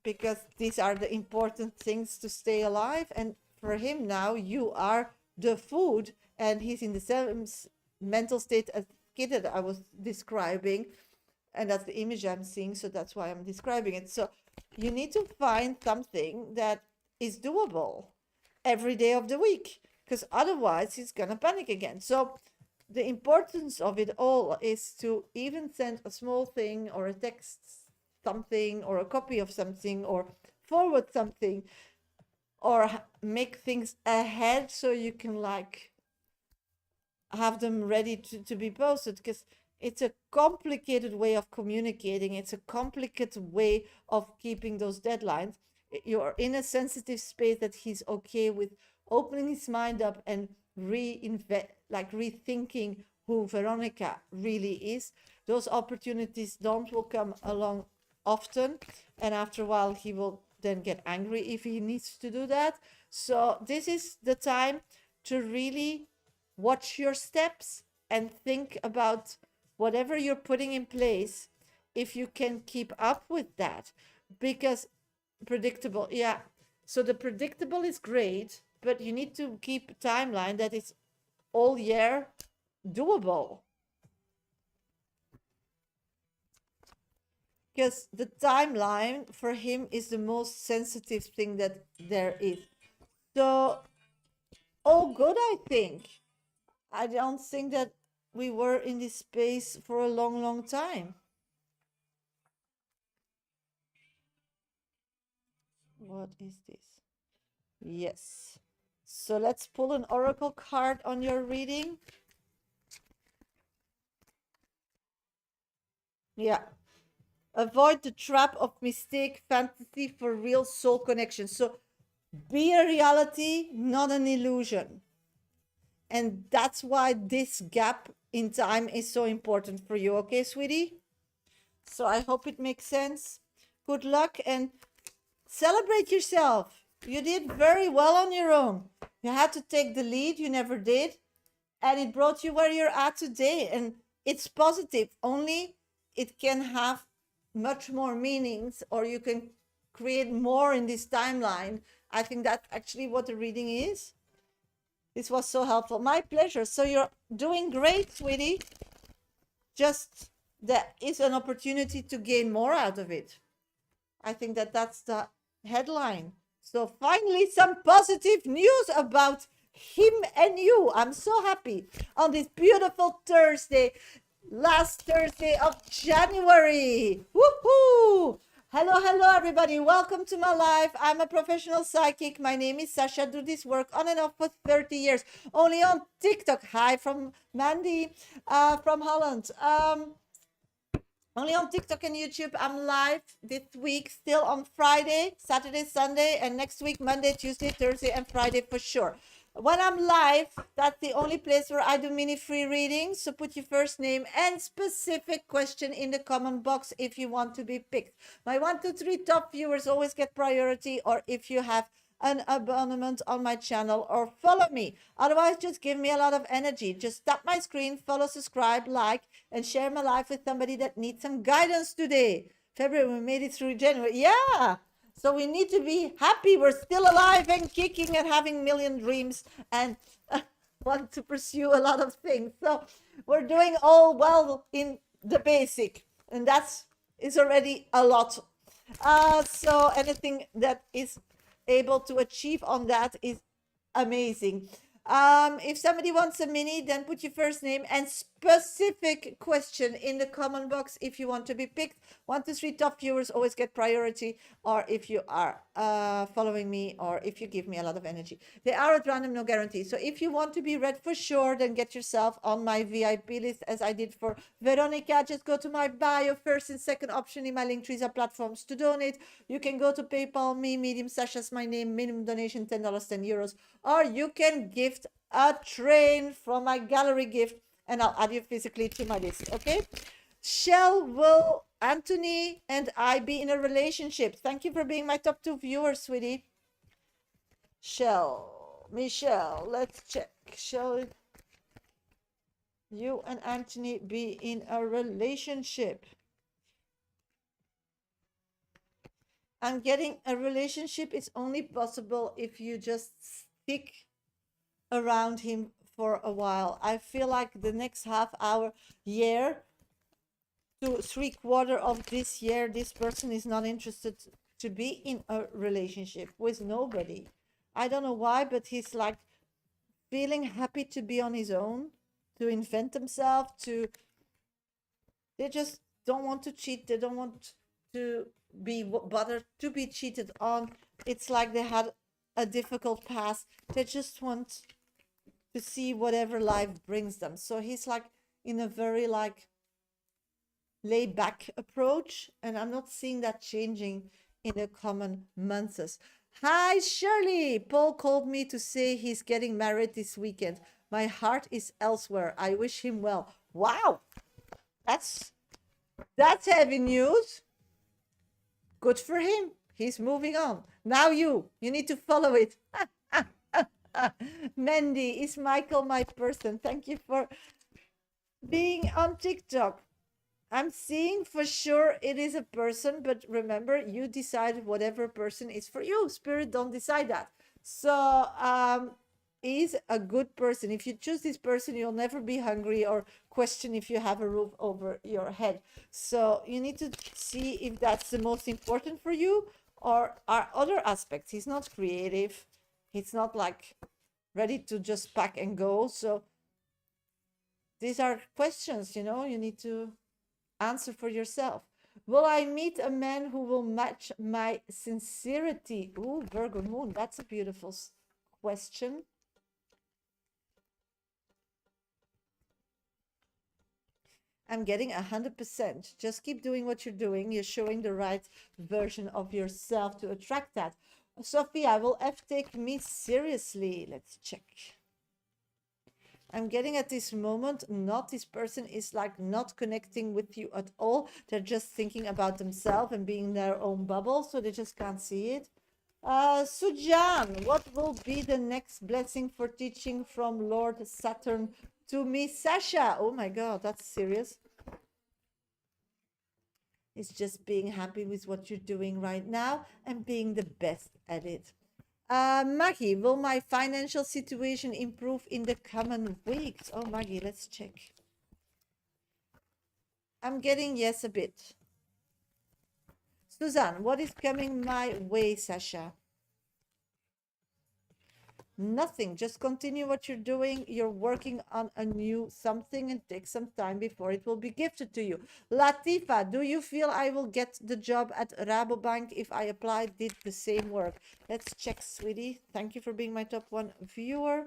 because these are the important things to stay alive. And for him now, you are the food, and he's in the same mental state as the kid that I was describing, and that's the image I'm seeing, so that's why I'm describing it. So you need to find something that is doable every day of the week, because otherwise he's gonna panic again. So the importance of it all is to even send a small thing or a text something or a copy of something or forward something or make things ahead so you can like have them ready to be posted, because it's a complicated way of communicating. It's a complicated way of keeping those deadlines. You're in a sensitive space that he's okay with opening his mind up and rethinking who Veronica really is. Those opportunities will come along often, and after a while he will then get angry if he needs to do that. So this is the time to really watch your steps and think about whatever you're putting in place, if you can keep up with that. Because predictable, yeah, so the predictable is great, but you need to keep a timeline that is all year doable, because the timeline for him is the most sensitive thing that there is. So all good, I think. I don't think that we were in this space for a long, long time. What is this? Yes. So let's pull an oracle card on your reading. Yeah. Avoid the trap of mistake fantasy for real soul connection. So be a reality, not an illusion. And that's why this gap in time is so important for you. Okay, sweetie? So I hope it makes sense. Good luck and celebrate yourself. You did very well on your own. You had to take the lead, you never did. And it brought you where you're at today. And it's positive. Only it can have much more meanings, or you can create more in this timeline. I think that's actually what the reading is. This was so helpful. My pleasure. So you're doing great, sweetie. Just there is an opportunity to gain more out of it. I think that that's the headline. So finally, some positive news about him and you. I'm so happy on this beautiful Thursday, last Thursday of January. Woohoo! Hello, hello, everybody. Welcome to my life. I'm a professional psychic. My name is Shasha. I do this work on and off for 30 years. Only on TikTok. Hi from Mandy from Holland. Only on TikTok and YouTube. I'm live this week, still on Friday, Saturday, Sunday, and next week, Monday, Tuesday, Thursday, and Friday for sure. When I'm live, that's the only place where I do mini free readings. So put your first name and specific question in the comment box if you want to be picked. My 1, 2, 3 top viewers always get priority, or if you have an abonnement on my channel or follow me. Otherwise, just give me a lot of energy. Just tap my screen, follow, subscribe, like, and share my life with somebody that needs some guidance today. February, we made it through January. Yeah. So we need to be happy. We're still alive and kicking and having million dreams and want to pursue a lot of things. So we're doing all well in the basic, and that's is already a lot. So anything that is able to achieve on that is amazing. If somebody wants a mini, then put your first name and specific question in the comment box if you want to be picked. 1 to 3 top viewers always get priority, or if you are following me, or if you give me a lot of energy. They are at random, no guarantee. So if you want to be read for sure, then get yourself on my VIP list, as I did for Veronica. Just go to my bio. First and second option in my link trees are platforms to donate. You can go to PayPal me, Medium Sasha's my name, minimum donation $10, €10, or you can gift a train from my gallery gift, and I'll add you physically to my list. Okay? Will Anthony and I be in a relationship? Thank you for being my top 2 viewers, sweetie. Michelle, let's check. Shall you and Anthony be in a relationship? I'm getting a relationship is only possible if you just stick around him for a while. I feel like the next half hour, year to 3/4 of this year, this person is not interested to be in a relationship with nobody. I don't know why, but he's like feeling happy to be on his own. to invent themselves, they just don't want to cheat. They don't want to be bothered to be cheated on. It's like they had a difficult past. They just want to see whatever life brings them. So he's like in a very like laid back approach, and I'm not seeing that changing in the coming months. Hi Shirley, Paul called me to say he's getting married this weekend. My heart is elsewhere. I wish him well. Wow, that's heavy news. Good for him. He's moving on. Now you need to follow it. Mandy, is Michael my person? Thank you for being on TikTok. I'm seeing for sure it is a person, but remember, you decide whatever person is for you. Spirit don't decide that. So he's a good person. If you choose this person, you'll never be hungry or question if you have a roof over your head. So you need to see if that's the most important for you, or are other aspects. He's not creative. He's not like ready to just pack and go. So these are questions, you need to answer for yourself. Will I meet a man who will match my sincerity? Ooh, Virgo moon, that's a beautiful question. I'm getting 100%. Just keep doing what you're doing. You're showing the right version of yourself to attract that. Sophia, will F take me seriously? Let's check. I'm getting at this moment, not this person is like not connecting with you at all. They're just thinking about themselves and being in their own bubble, so they just can't see it. Sujan, what will be the next blessing for teaching from Lord Saturn to me? Shasha, oh my God, that's serious. It's just being happy with what you're doing right now and being the best at it. Maggie, will my financial situation improve in the coming weeks? Oh, Maggie, let's check. I'm getting yes a bit. Suzanne, what is coming my way, Shasha? Nothing. Just continue what you're doing. You're working on a new something and take some time before it will be gifted to you. Latifa, do you feel I will get the job at Rabobank if I apply, did the same work? Let's check, sweetie. Thank you for being my top 1 viewer.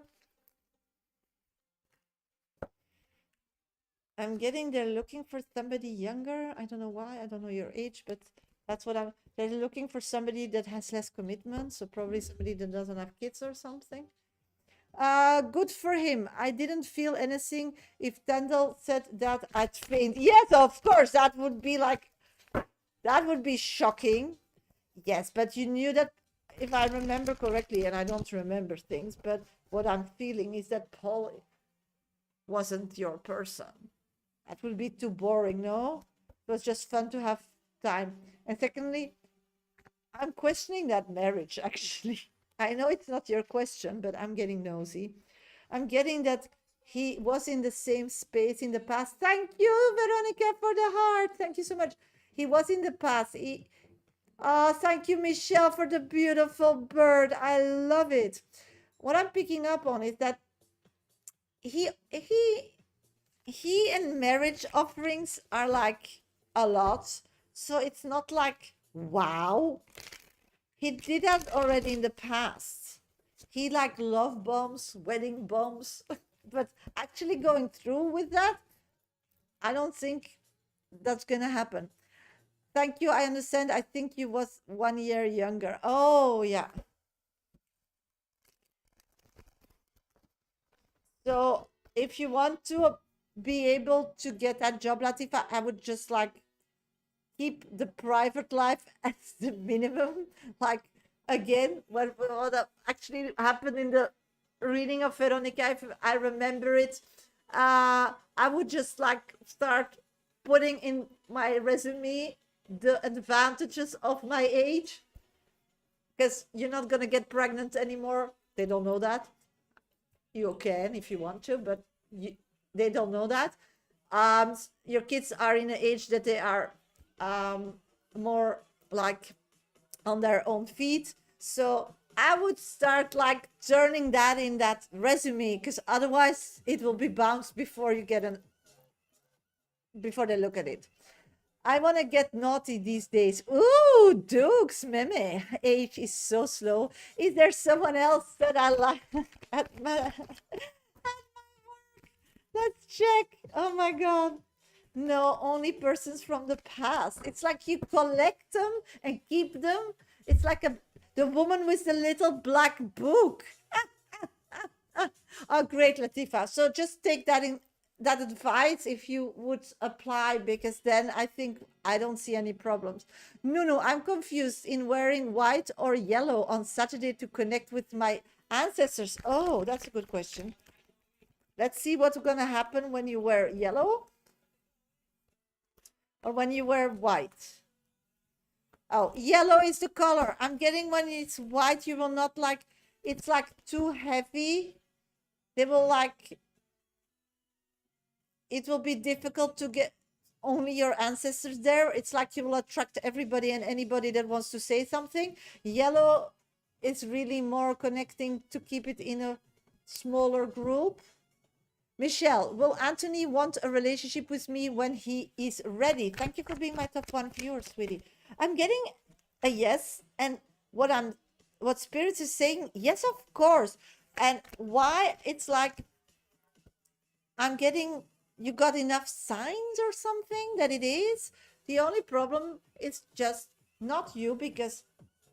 I'm getting they're looking for somebody younger. I don't know why. I don't know your age, but that's what they're looking for, somebody that has less commitment. So probably somebody that doesn't have kids or something. Good for him. I didn't feel anything. If Tendel said that, I'd faint. Yes, of course. That would be shocking. Yes, but you knew that, if I remember correctly, and I don't remember things, but what I'm feeling is that Paul wasn't your person. That would be too boring, no? It was just fun to have time. And secondly, I'm questioning that marriage, actually. I know it's not your question, but I'm getting nosy. I'm getting that he was in the same space in the past. Thank you, Veronica, for the heart. Thank you so much. He was in the past. Thank you, Michelle, for the beautiful bird. I love it. What I'm picking up on is that he and marriage offerings are like a lot. So it's not like, wow. He did that already in the past. He like love bombs, wedding bombs, but actually going through with that, I don't think that's gonna happen. Thank you. I understand. I think you was 1 year younger. Oh yeah. So if you want to be able to get that job, Latifa, I would just like keep the private life as the minimum. Like, again, what actually happened in the reading of Veronica, if I remember it, I would just like start putting in my resume the advantages of my age, because you're not going to get pregnant anymore. They don't know that. You can if you want to, but they don't know that. Your kids are in an age that they are more like on their own feet. So I would start like turning that in that resume, because otherwise it will be bounced before you get an before they look at it. I want to get naughty these days. Ooh, Dukes, meme. Age is so slow. Is there someone else that I like at my, let's check. Oh my God. No, only persons from the past. It's like you collect them and keep them. It's like the woman with the little black book. Oh, great, Latifa. So just take that in that advice if you would apply, because then I think I don't see any problems. No, I'm confused in wearing white or yellow on Saturday to connect with my ancestors. Oh, that's a good question. Let's see what's gonna happen when you wear yellow or when you wear white. Oh, yellow is the color. I'm getting when it's white, you will not like, it's like too heavy. They will like, it will be difficult to get only your ancestors there. It's like you will attract everybody and anybody that wants to say something. Yellow is really more connecting to keep it in a smaller group. Michelle, will Anthony want a relationship with me when he is ready? Thank you for being my top one viewer, sweetie. I'm getting a yes, and what Spirits is saying, yes, of course. And why it's like I'm getting, you got enough signs or something that it is. The only problem is just not you, because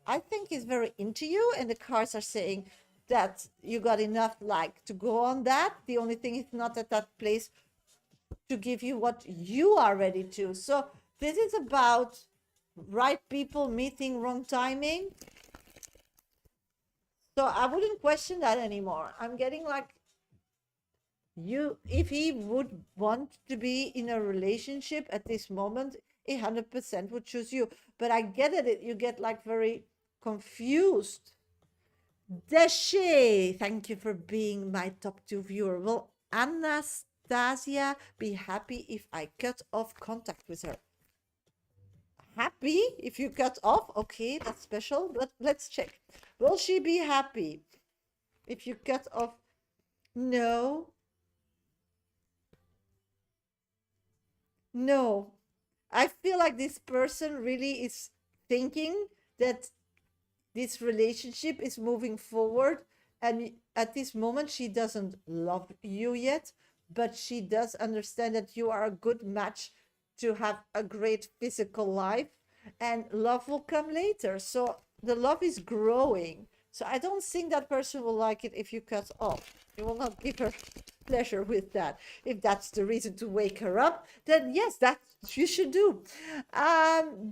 I think he's very into you, and the cards are saying that you got enough like to go on that. The only thing is not at that place to give you what you are ready to. So this is about right people meeting wrong timing. So I wouldn't question that anymore. I'm getting like, you, if he would want to be in a relationship at this moment, 100% would choose you. But I get it, you get like very confused. Deshe, thank you for being my top two viewer. Will Anastasia be happy if I cut off contact with her? Happy if you cut off? Okay, that's special, but let's check. Will she be happy if you cut off? No. No. I feel like this person really is thinking that this relationship is moving forward, and at this moment she doesn't love you yet, but she does understand that you are a good match to have a great physical life, and love will come later. So the love is growing. So I don't think that person will like it if you cut off. You will not give her pleasure with that. If that's the reason to wake her up, then yes, that you should do.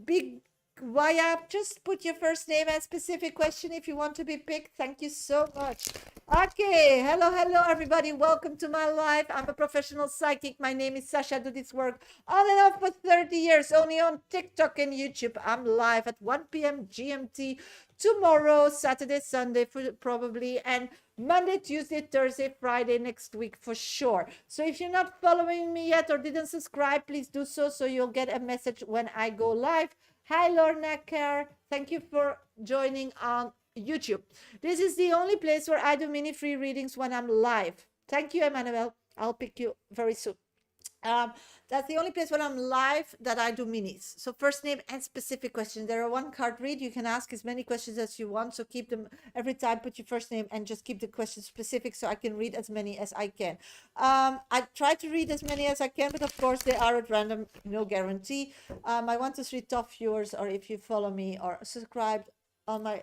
Big Waya, just put your first name and specific question if you want to be picked. Thank you so much. Okay, hello everybody. Welcome to my life. I'm a professional psychic. My name is Shasha. I do this work on and off for 30 years, only on TikTok and YouTube. I'm live at 1 p.m. GMT tomorrow, Saturday, Sunday probably, and Monday, Tuesday, Thursday, Friday next week for sure. So if you're not following me yet or didn't subscribe, please do so you'll get a message when I go live. Hi, Lorna Kerr. Thank you for joining on YouTube. This is the only place where I do mini free readings when I'm live. Thank you, Emmanuel. I'll pick you very soon. That's the only place when I'm live that I do minis. So first name and specific question. There are one card read. You can ask as many questions as you want. So keep them every time. Put your first name and just keep the questions specific so I can read as many as I can. I try to read as many as I can, but of course they are at random, no guarantee. I want to see top viewers, or if you follow me or subscribed on my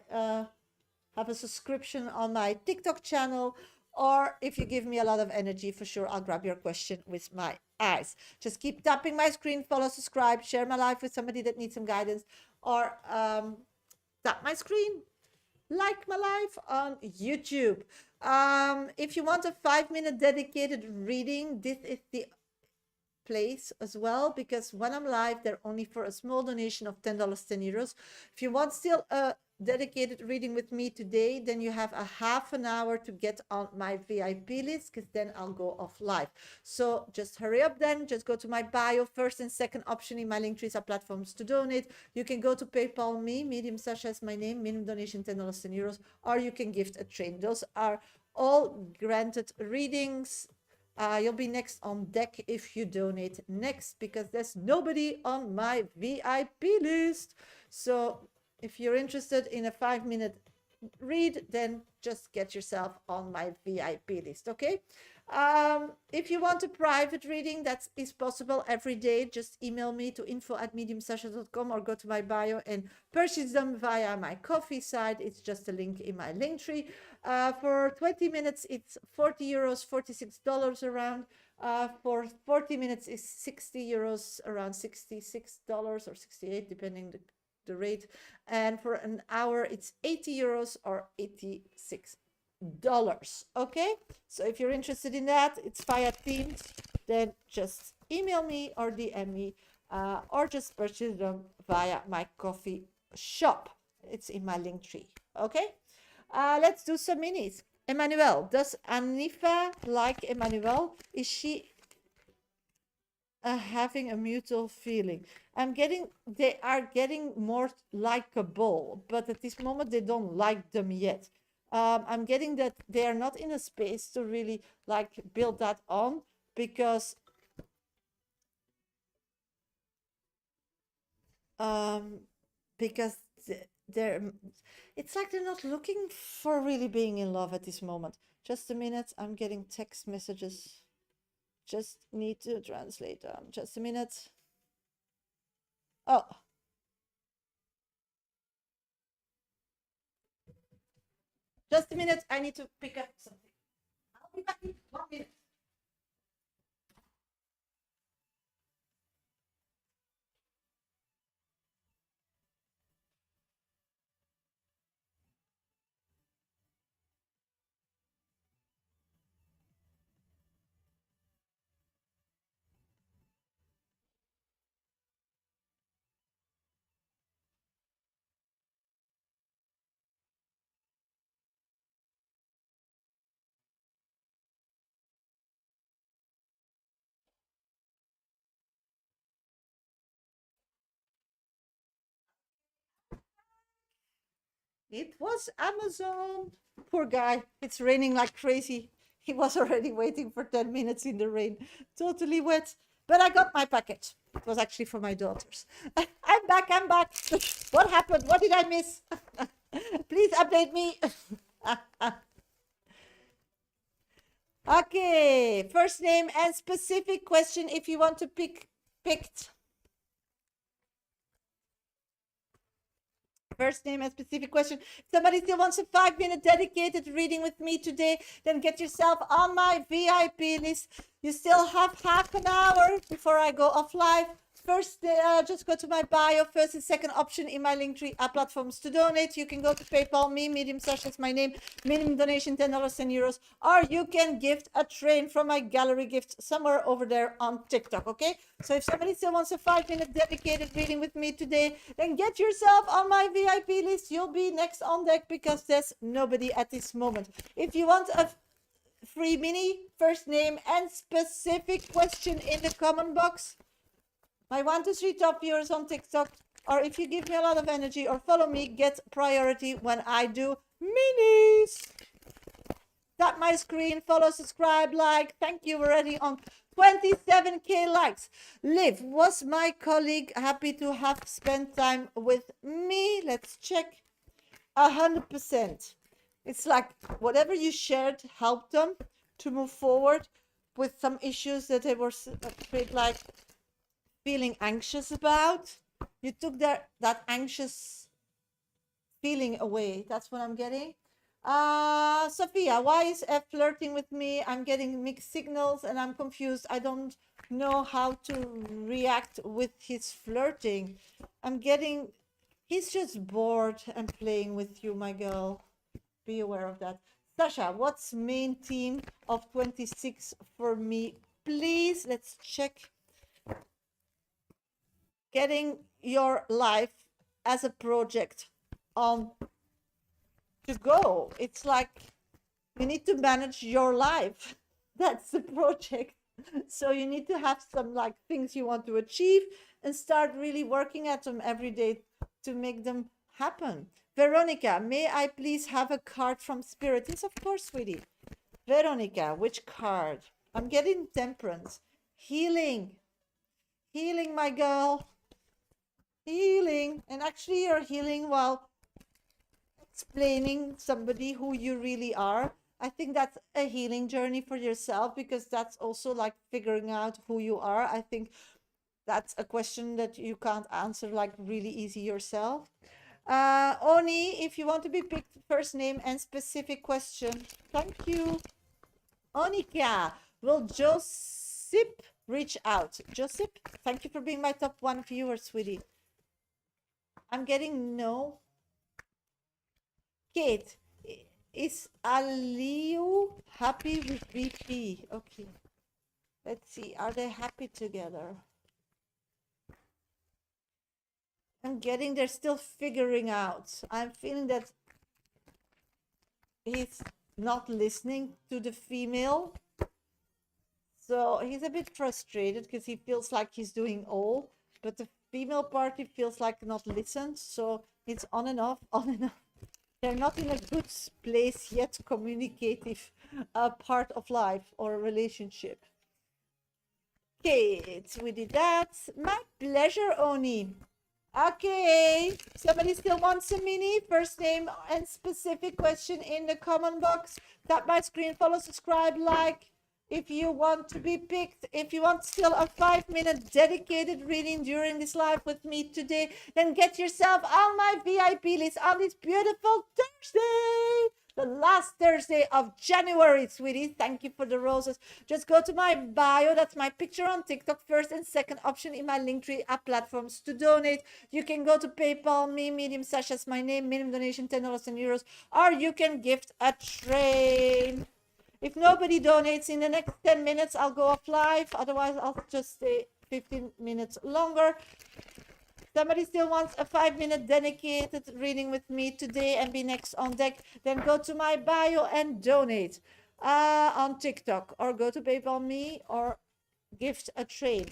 have a subscription on my TikTok channel, or if you give me a lot of energy, for sure I'll grab your question with my eyes. Just keep tapping my screen, follow, subscribe, share my life with somebody that needs some guidance, or tap my screen, like my life on YouTube. If you want a 5-minute dedicated reading, this is the place as well, because when I'm live, they're only for a small donation of $10, €10. If you want still a dedicated reading with me today, then you have a half an hour to get on my VIP list, because then I'll go off live. So just hurry up then. Just go to my bio. First and second option in my link trees are platforms to donate. You can go to PayPal me, Medium Sasha is my name, minimum donation $10 and euros, or you can gift a train. Those are all granted readings. You'll be next on deck if you donate next, because there's nobody on my VIP list. So if you're interested in a 5-minute read, then just get yourself on my VIP list, okay? If you want a private reading, that is possible every day. Just email me to info@mediumsasha.com or go to my bio and purchase them via my Ko-fi site. It's just a link in my link tree. For 20 minutes, it's 40 euros, $46 around. For 40 minutes is 60 euros, around $66 or 68, depending the rate. And for an hour, it's 80 euros or $86. Okay, so if you're interested in that, it's via Teams, then just email me or DM me, or just purchase them via my coffee shop. It's in my link tree. Okay, let's do some minis. Emmanuel, does Anifa like Emmanuel? Is she having a mutual feeling? They are getting more likable, but at this moment they don't like them yet. I'm getting that they are not in a space to really like build that on, because they're it's like they're not looking for really being in love at this moment. Just a minute, I'm getting text messages. Just need to translate them. Just a minute. Oh. Just a minute, I need to pick up something. I'll be back in 1 minute. It was Amazon. Poor guy. It's raining like crazy. He was already waiting for 10 minutes in the rain, totally wet. But I got my package. It was actually for my daughters. I'm back. I'm back. What happened? What did I miss? Please update me. Okay. First name and specific question if you want to picked. First name and specific question. If somebody still wants a 5-minute dedicated reading with me today, then get yourself on my VIP list. You still have half an hour before I go off live. First, just go to my bio. First and second option in my link tree are platforms to donate. You can go to PayPal me, Medium Sasha is my name, minimum donation $10 and euros, or you can gift a train from my gallery gift somewhere over there on TikTok. Okay, so if somebody still wants a 5-minute dedicated reading with me today, then get yourself on my VIP list. You'll be next on deck, because there's nobody at this moment. If you want a free mini, first name and specific question in the comment box. My 1 to 3 top viewers on TikTok, or if you give me a lot of energy or follow me, get priority when I do minis. Tap my screen, follow, subscribe, like. Thank you, already on 27k likes. Liv, was my colleague happy to have spent time with me? Let's check. 100%. It's like whatever you shared helped them to move forward with some issues that they were like feeling anxious about. You took that anxious feeling away. That's what I'm getting. Sophia, why is F flirting with me? I'm getting mixed signals and I'm confused. I don't know how to react with his flirting. I'm getting, he's just bored and playing with you, my girl. Be aware of that. Sasha, what's main theme of 26 for me? Please, let's check. Getting your life as a project on to go. It's like you need to manage your life. That's the project. So you need to have some like things you want to achieve and start really working at them every day to make them happen. Veronica, may I please have a card from Spirit? Yes, of course, sweetie. Veronica, which card? I'm getting Temperance. Healing. Healing, my girl. Healing. And actually, you're healing while explaining somebody who you really are. I think that's a healing journey for yourself, because that's also like figuring out who you are. I think that's a question that you can't answer like really easy yourself. Oni, if you want to be picked, first name and specific question. Thank you. Onika, will Josip reach out? Josip, thank you for being my top one viewer, sweetie. I'm getting no. Kate, is Aliu happy with VP? Okay. Let's see. Are they happy together? I'm getting they're still figuring out. I'm feeling that he's not listening to the female. So he's a bit frustrated because he feels like he's doing all, but the female party feels like not listened. So it's on and off, on and off. They're not in a good place yet, communicative part of life or relationship. Okay, we did that. My pleasure, Oni. Okay, somebody still wants a mini? First name and specific question in the comment box. Tap my screen, follow, subscribe, like. If you want to be picked, if you want still a 5-minute dedicated reading during this live with me today, then get yourself on my VIP list on this beautiful Thursday, the last Thursday of January, sweetie. Thank you for the roses. Just go to my bio. That's my picture on TikTok. First and second option in my Linktree app platforms to donate. You can go to PayPal me, Medium Sasha's my name, minimum donation $10 and euros, or you can gift a train. If nobody donates in the next 10 minutes, I'll go off live. Otherwise, I'll just stay 15 minutes longer. Somebody still wants a 5-minute dedicated reading with me today and be next on deck, then go to my bio and donate on TikTok, or go to PayPal me or gift a trade.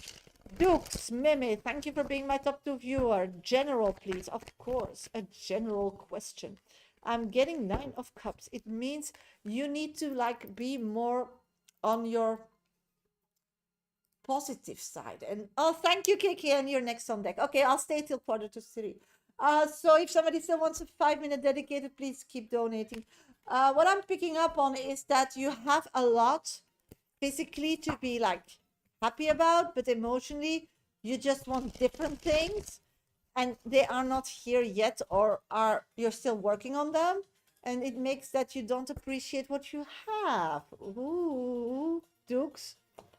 Dukes, Meme, thank you for being my top 2 viewer. General, please. Of course, a general question. I'm getting 9 of cups. It means you need to like be more on your positive side. And oh, thank you, KK, and you're next on deck. Okay, I'll stay till 2:45. So if somebody still wants a 5-minute dedicated, please keep donating. What I'm picking up on is that you have a lot physically to be like happy about, but emotionally you just want different things, and they are not here yet, or you're still working on them, and it makes that you don't appreciate what you have. Ooh, Dukes,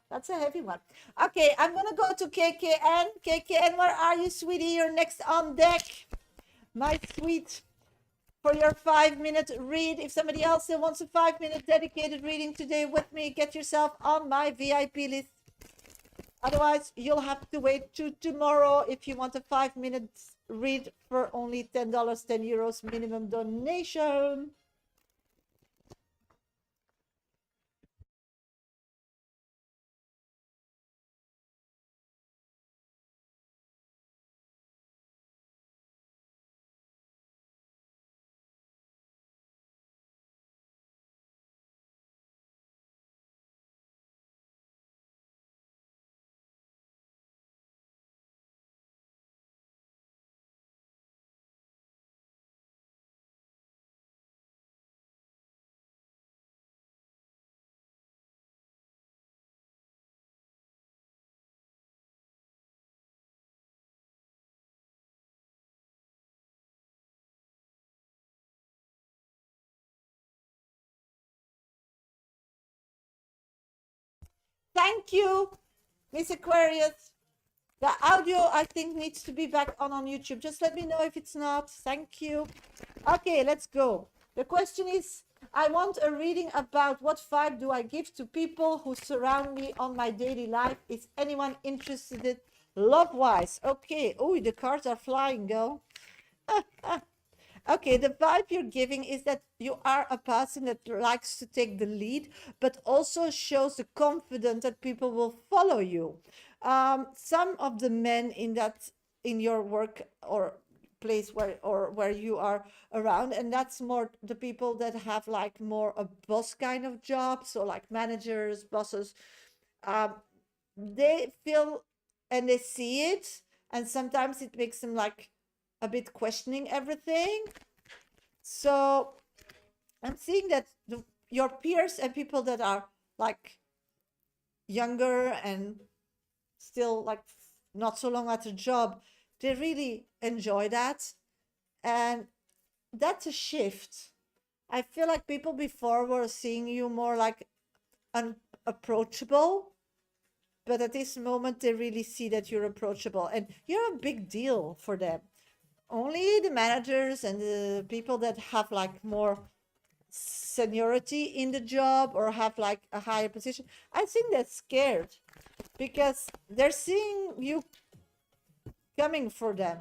that's a heavy one. Okay, I'm gonna go to KKN. KKN, where are you, sweetie? You're next on deck, my sweet, for your 5-minute read. If somebody else still wants a 5-minute dedicated reading today with me, get yourself on my VIP list. Otherwise, you'll have to wait to tomorrow if you want a 5-minute read for only $10, 10 euros minimum donation. Thank you, Miss Aquarius. The audio, I think, needs to be back on YouTube. Just let me know if it's not. Thank you. Okay, let's go. The question is, I want a reading about what vibe do I give to people who surround me on my daily life. Is anyone interested love-wise? Okay. Oh, the cards are flying, girl. Okay, the vibe you're giving is that you are a person that likes to take the lead, but also shows the confidence that people will follow you. Some of the men in your work or place where you are around, and that's more the people that have like more a boss kind of job, so like managers, bosses. Um, they feel and they see it, and sometimes it makes them like a bit questioning everything. So I'm seeing that your peers and people that are like younger and still like not so long at a job, they really enjoy that. And that's a shift. I feel like people before were seeing you more like unapproachable, but at this moment they really see that you're approachable and you're a big deal for them. Only the managers and the people that have like more seniority in the job or have like a higher position, I think they're scared because they're seeing you coming for them,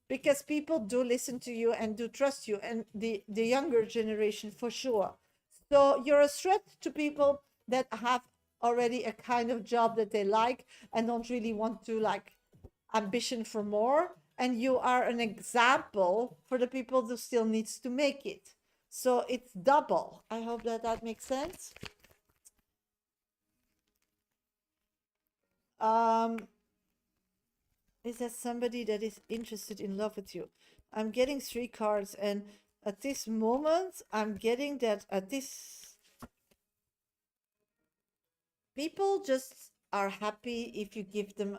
because people do listen to you and do trust you, and the younger generation for sure. So you're a threat to people that have already a kind of job that they like and don't really want to like ambition for more, and you are an example for the people who still needs to make it. So it's double. I hope that that makes sense. um is there somebody that is interested in love with you? I'm getting three cards, and at this moment I'm getting that at this people just are happy if you give them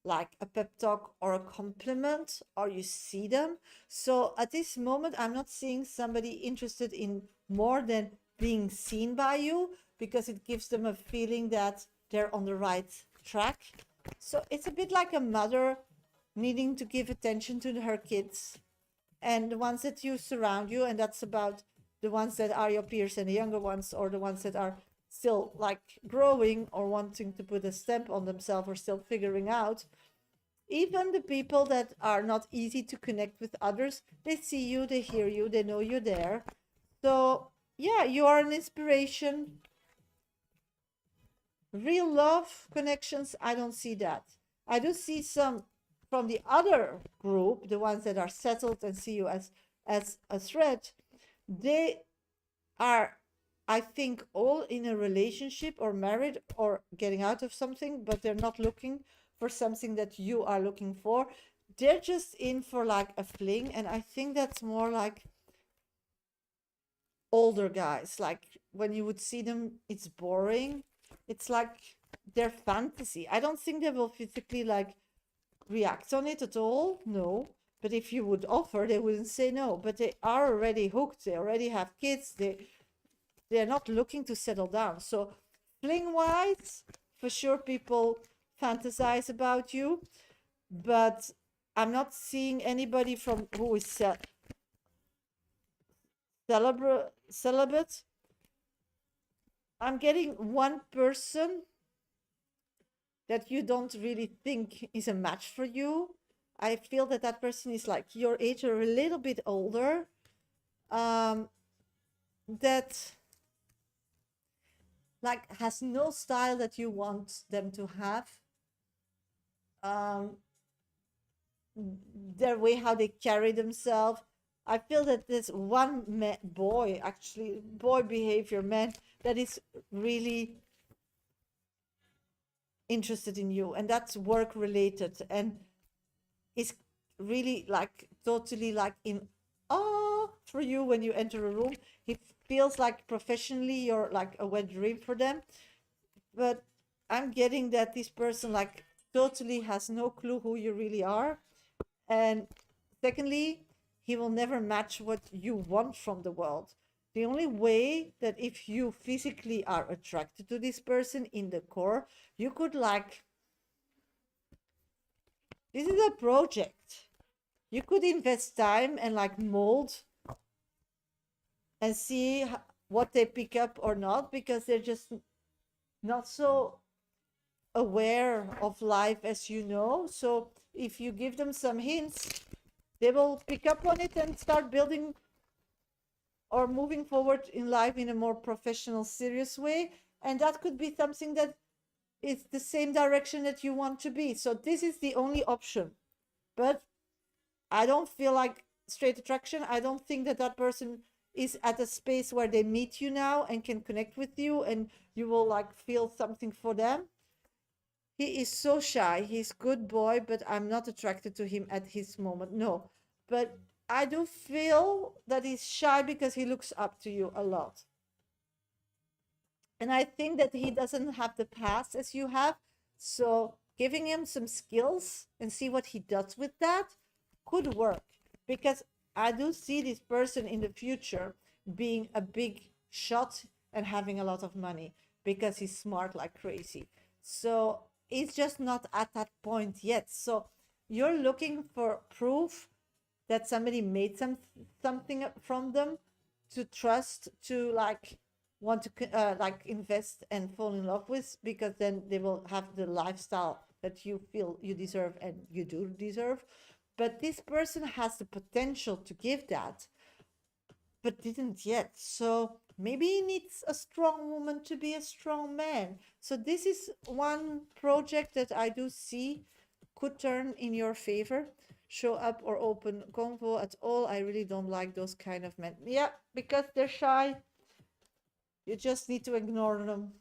like a pep talk or a compliment or you see them. So at this moment, I'm not seeing somebody interested in more than being seen by you, because it gives them a feeling that they're on the right track. So it's a bit like a mother needing to give attention to her kids and the ones that you surround you, and that's about the ones that are your peers and the younger ones, or the ones that are still like growing or wanting to put a stamp on themselves or still figuring out. Even the people that are not easy to connect with others, they see you, they hear you, they know you're there. So yeah, you are an inspiration. Real love connections, I don't see that. I do see some from the other group, the ones that are settled and see you as a threat. They are, I think, all in a relationship or married or getting out of something, but they're not looking for something that you are looking for. They're just in for like a fling, and I think that's more like older guys. Like when you would see them, it's boring. It's like their fantasy. I don't think they will physically like react on it at all. No. But if you would offer, they wouldn't say no. But they are already hooked. They already have kids. They're not looking to settle down. So fling wise, for sure people fantasize about you, but I'm not seeing anybody from who is celibate. I'm getting one person that you don't really think is a match for you. I feel that that person is like your age or a little bit older. That like has no style that you want them to have. Um, their way how they carry themselves. I feel that there's one boy, actually boy behavior man, that is really interested in you, and that's work related, and is really like totally like in awe for you when you enter a room. It feels like professionally you're like a wet dream for them. But I'm getting that this person like totally has no clue who you really are. And secondly, he will never match what you want from the world. The only way that if you physically are attracted to this person in the core, you could like, this is a project. You could invest time and like mold and see what they pick up or not, because they're just not so aware of life as you know. So if you give them some hints, they will pick up on it and start building or moving forward in life in a more professional, serious way. And that could be something that is the same direction that you want to be. So this is the only option. But I don't feel like straight attraction. I don't think that that person is at a space where they meet you now and can connect with you and you will like feel something for them. He is so shy. He's good boy, but I'm not attracted to him at his moment. No. But I do feel that he's shy because he looks up to you a lot. And I think that he doesn't have the past as you have. So giving him some skills and see what he does with that could work. Because I do see this person in the future being a big shot and having a lot of money because he's smart like crazy. So it's just not at that point yet. So you're looking for proof that somebody made something from them to trust, to like want to like invest and fall in love with, because then they will have the lifestyle that you feel you deserve and you do deserve. But this person has the potential to give that, but didn't yet. So maybe he needs a strong woman to be a strong man. So this is one project that I do see could turn in your favor. Show up or open convo at all. I really don't like those kind of men. Yeah, because they're shy. You just need to ignore them.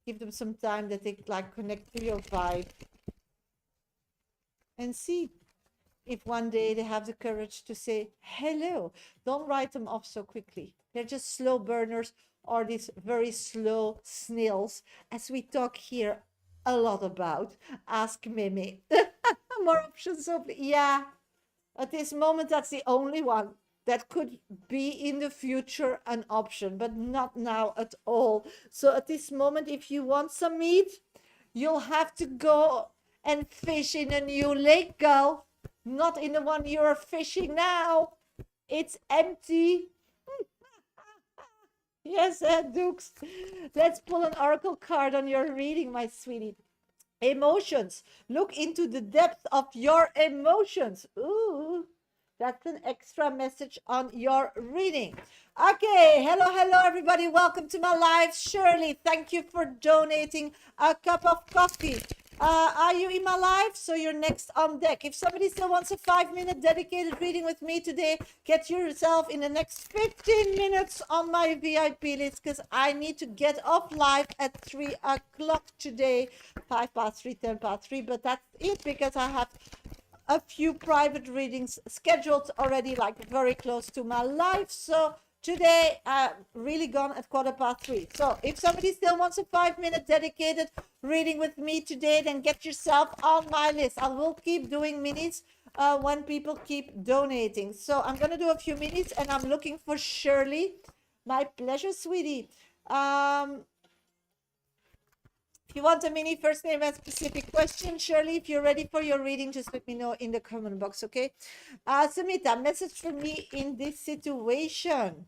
Give them some time that they like connect to your vibe. And see if one day they have the courage to say hello. Don't write them off so quickly. They're just slow burners or these very slow snails, as we talk here a lot about. Ask Mimi. More options, so yeah. At this moment, that's the only one that could be in the future an option, but not now at all. So at this moment, if you want some meat, you'll have to go and fish in a new lake, girl. Not in the one you're fishing now. It's empty. Yes, Dukes. Let's pull an oracle card on your reading, my sweetie. Emotions. Look into the depth of your emotions. Ooh, that's an extra message on your reading. Okay, hello, everybody. Welcome to my live. Shirley, thank you for donating a cup of coffee. Are you in my live? So you're next on deck. If somebody still wants a 5-minute dedicated reading with me today, get yourself in the next 15 minutes on my VIP list, because I need to get off live at 3 o'clock today. 5 past 3, 10 past 3, but that's it, because I have a few private readings scheduled already, like very close to my life. So today, really gone at 3:15. So if somebody still wants a 5-minute dedicated reading with me today, then get yourself on my list. I will keep doing minis when people keep donating. So I'm going to do a few minis, and I'm looking for Shirley. My pleasure, sweetie. If you want a mini first name and specific question, Shirley, if you're ready for your reading, just let me know in the comment box, okay? Samita, message for me in this situation.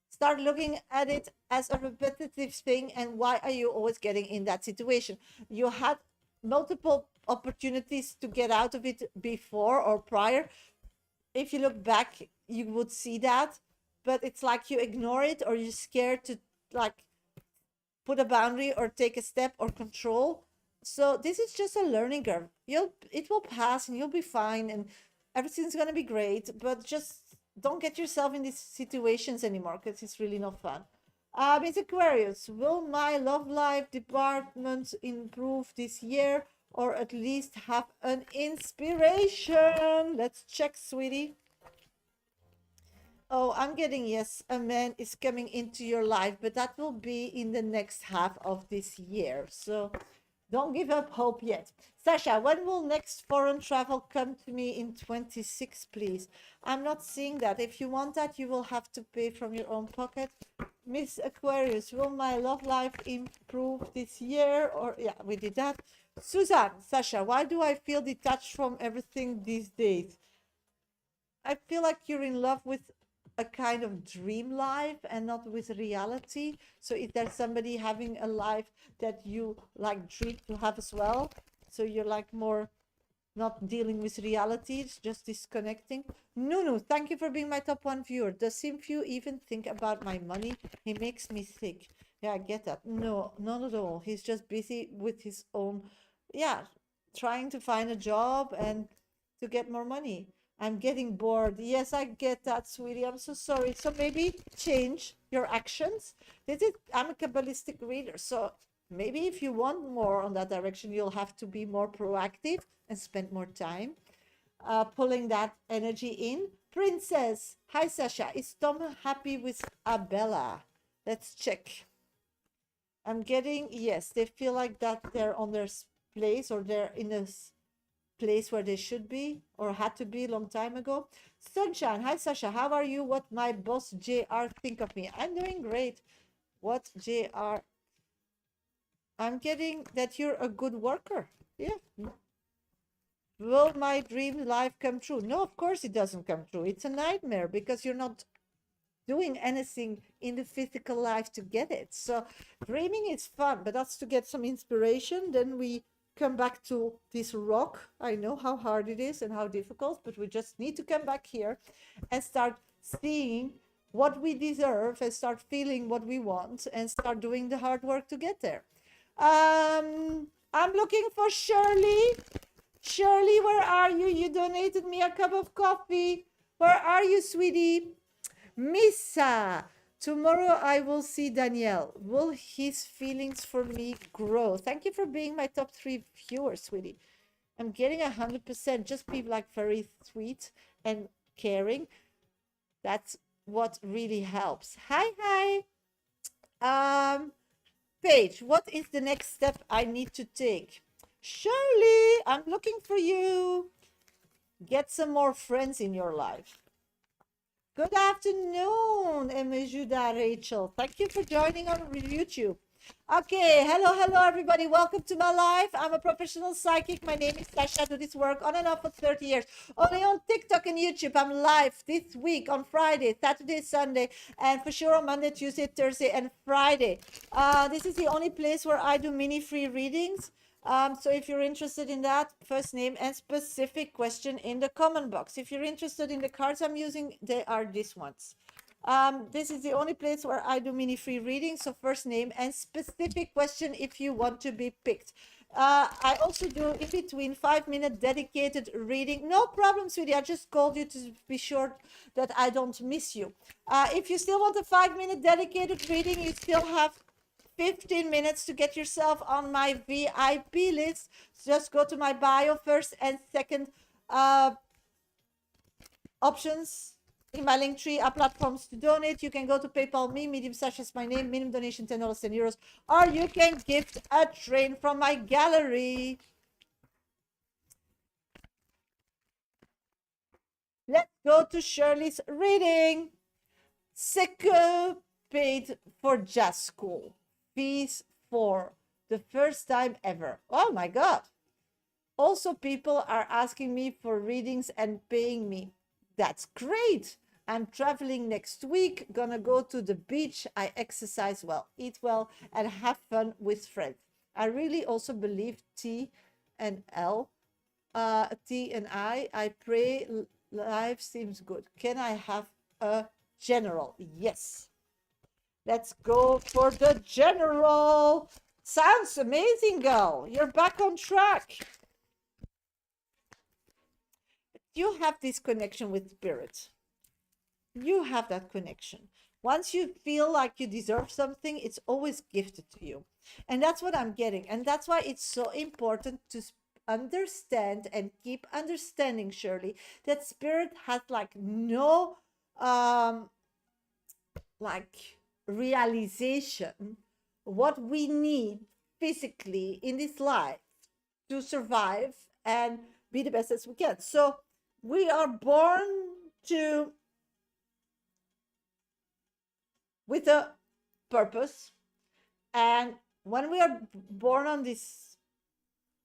Start looking at it as a repetitive thing, and why are you always getting in that situation? You had multiple opportunities to get out of it before or prior. If you look back, you would see that, but it's like you ignore it, or you're scared to like put a boundary or take a step or control. So this is just a learning curve. It will pass and you'll be fine and everything's gonna be great, but just don't get yourself in these situations anymore, because it's really not fun. Miss Aquarius, will my love life department improve this year, or at least have an inspiration? Let's check, sweetie. Oh, I'm getting yes, a man is coming into your life, but that will be in the next half of this year. So don't give up hope yet. Shasha, when will next foreign travel come to me in 26, please? I'm not seeing that. If you want that, you will have to pay from your own pocket. Miss Aquarius, will my love life improve this year? Or yeah, we did that. Suzanne, Shasha, why do I feel detached from everything these days? I feel like you're in love with a kind of dream life and not with reality. So if there's somebody having a life that you like dream to have as well, so you're like more not dealing with reality, it's just disconnecting. Nunu, thank you for being my top one viewer. Does Simfu even think about my money? He makes me sick. Yeah, I get that. No, not at all. He's just busy with his own, yeah, trying to find a job and to get more money. I'm getting bored. Yes, I get that, sweetie. I'm so sorry. So maybe change your actions. I'm a Kabbalistic reader, so maybe if you want more on that direction, you'll have to be more proactive and spend more time pulling that energy in. Princess, hi Sasha. Is Tom happy with Abella? Let's check. I'm getting, yes, they feel like that they're on their place, or they're in a place where they should be or had to be a long time ago. Sunshine, hi Sasha, how are you? What my boss JR think of me? I'm doing great. What JR? I'm getting that you're a good worker. Yeah. Will my dream life come true? No, of course it doesn't come true. It's a nightmare because you're not doing anything in the physical life to get it. So dreaming is fun, but that's to get some inspiration. Then we come back to this rock. I know how hard it is and how difficult, but we just need to come back here and start seeing what we deserve and start feeling what we want and start doing the hard work to get there. I'm looking for Shirley. Shirley, where are you? You donated me a cup of coffee. Where are you, sweetie? Misa, tomorrow I will see Danielle. Will his feelings for me grow? Thank you for being my top 3 viewers, sweetie. I'm getting 100%. Just be like very sweet and caring. That's what really helps. Hi. Paige, what is the next step I need to take? Shirley, I'm looking for you. Get some more friends in your life. Good afternoon, Emejuda Rachel. Thank you for joining on YouTube. Okay, hello, everybody. Welcome to my life. I'm a professional psychic. My name is Shasha. I do this work on and off for 30 years. Only on TikTok and YouTube. I'm live this week on Friday, Saturday, Sunday, and for sure on Monday, Tuesday, Thursday, and Friday. This is the only place where I do mini free readings. So if you're interested in that, first name and specific question in the comment box. If you're interested in the cards I'm using, they are these ones. This is the only place where I do mini free readings. So first name and specific question if you want to be picked. I also do in between 5-minute dedicated reading. No problem, sweetie. I just called you to be sure that I don't miss you. If you still want a 5-minute dedicated reading, you still have 15 minutes to get yourself on my VIP list. Just go to my bio first and second options in my link tree are platforms to donate. You can go to PayPal me, Medium Sasha is my name, minimum donation $10, €10, or you can gift a train from my gallery. Let's go to Shirley's reading. Sekou paid for jazz school. Fees for the first time ever. Oh my God. Also, people are asking me for readings and paying me. That's great. I'm traveling next week, gonna go to the beach. I exercise well, eat well, and have fun with friends. I really also believe T and I pray life seems good. Can I have a general? Yes. Let's go for the general. Sounds amazing, girl. You're back on track. You have this connection with spirit. You have that connection. Once you feel like you deserve something, it's always gifted to you. And that's what I'm getting. And that's why it's so important to understand and keep understanding, Shirley, that spirit has like no realization what we need physically in this life to survive and be the best as we can. So we are born with a purpose, and when we are born on this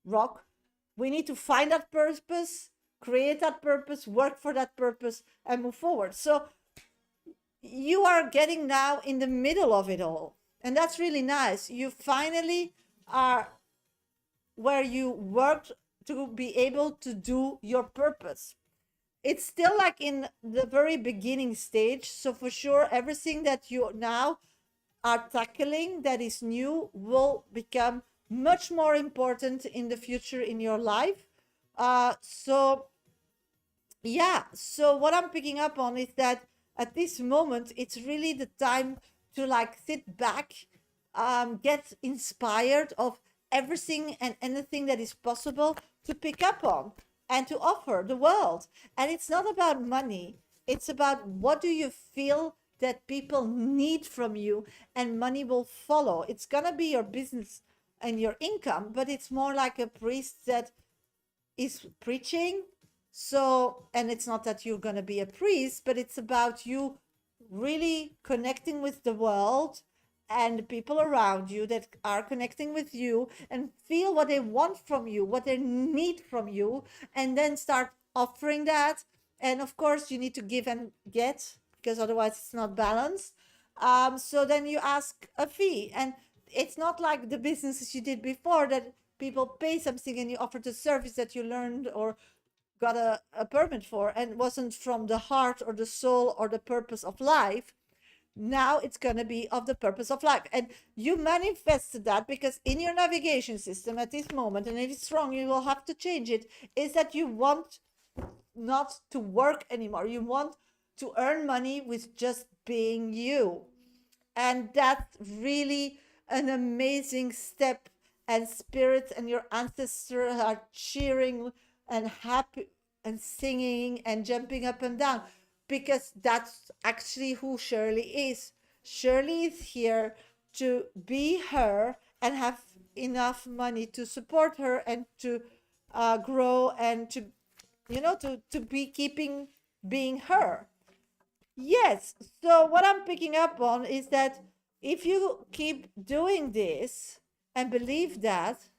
rock, we need to find that purpose, create that purpose, work for that purpose, and move forward. So you are getting now in the middle of it all, and that's really nice. You finally are where you worked to be able to do your purpose. It's still like in the very beginning stage. So for sure, everything that you now are tackling that is new will become much more important in the future in your life. So yeah, so what I'm picking up on is that at this moment it's really the time to like sit back, get inspired of everything and anything that is possible to pick up on and to offer the world. And it's not about money, it's about what do you feel that people need from you, and money will follow. It's gonna be your business and your income, but it's more like a priest that is preaching. So, and it's not that you're going to be a priest, but it's about you really connecting with the world and the people around you that are connecting with you, and feel what they want from you, what they need from you, and then start offering that. And of course, you need to give and get, because otherwise it's not balanced. So then you ask a fee, and it's not like the businesses you did before that people pay something and you offer the service that you learned or got a permit for and wasn't from the heart or the soul or the purpose of life. Now it's going to be of the purpose of life, and you manifested that because in your navigation system at this moment, and if it's wrong you will have to change it, is that you want not to work anymore. You want to earn money with just being you. And that's really an amazing step, and spirits and your ancestors are cheering and happy and singing and jumping up and down, because that's actually who Shirley is. Shirley is here to be her and have enough money to support her and to grow and to, to be keeping being her. Yes. So what I'm picking up on is that if you keep doing this and believe that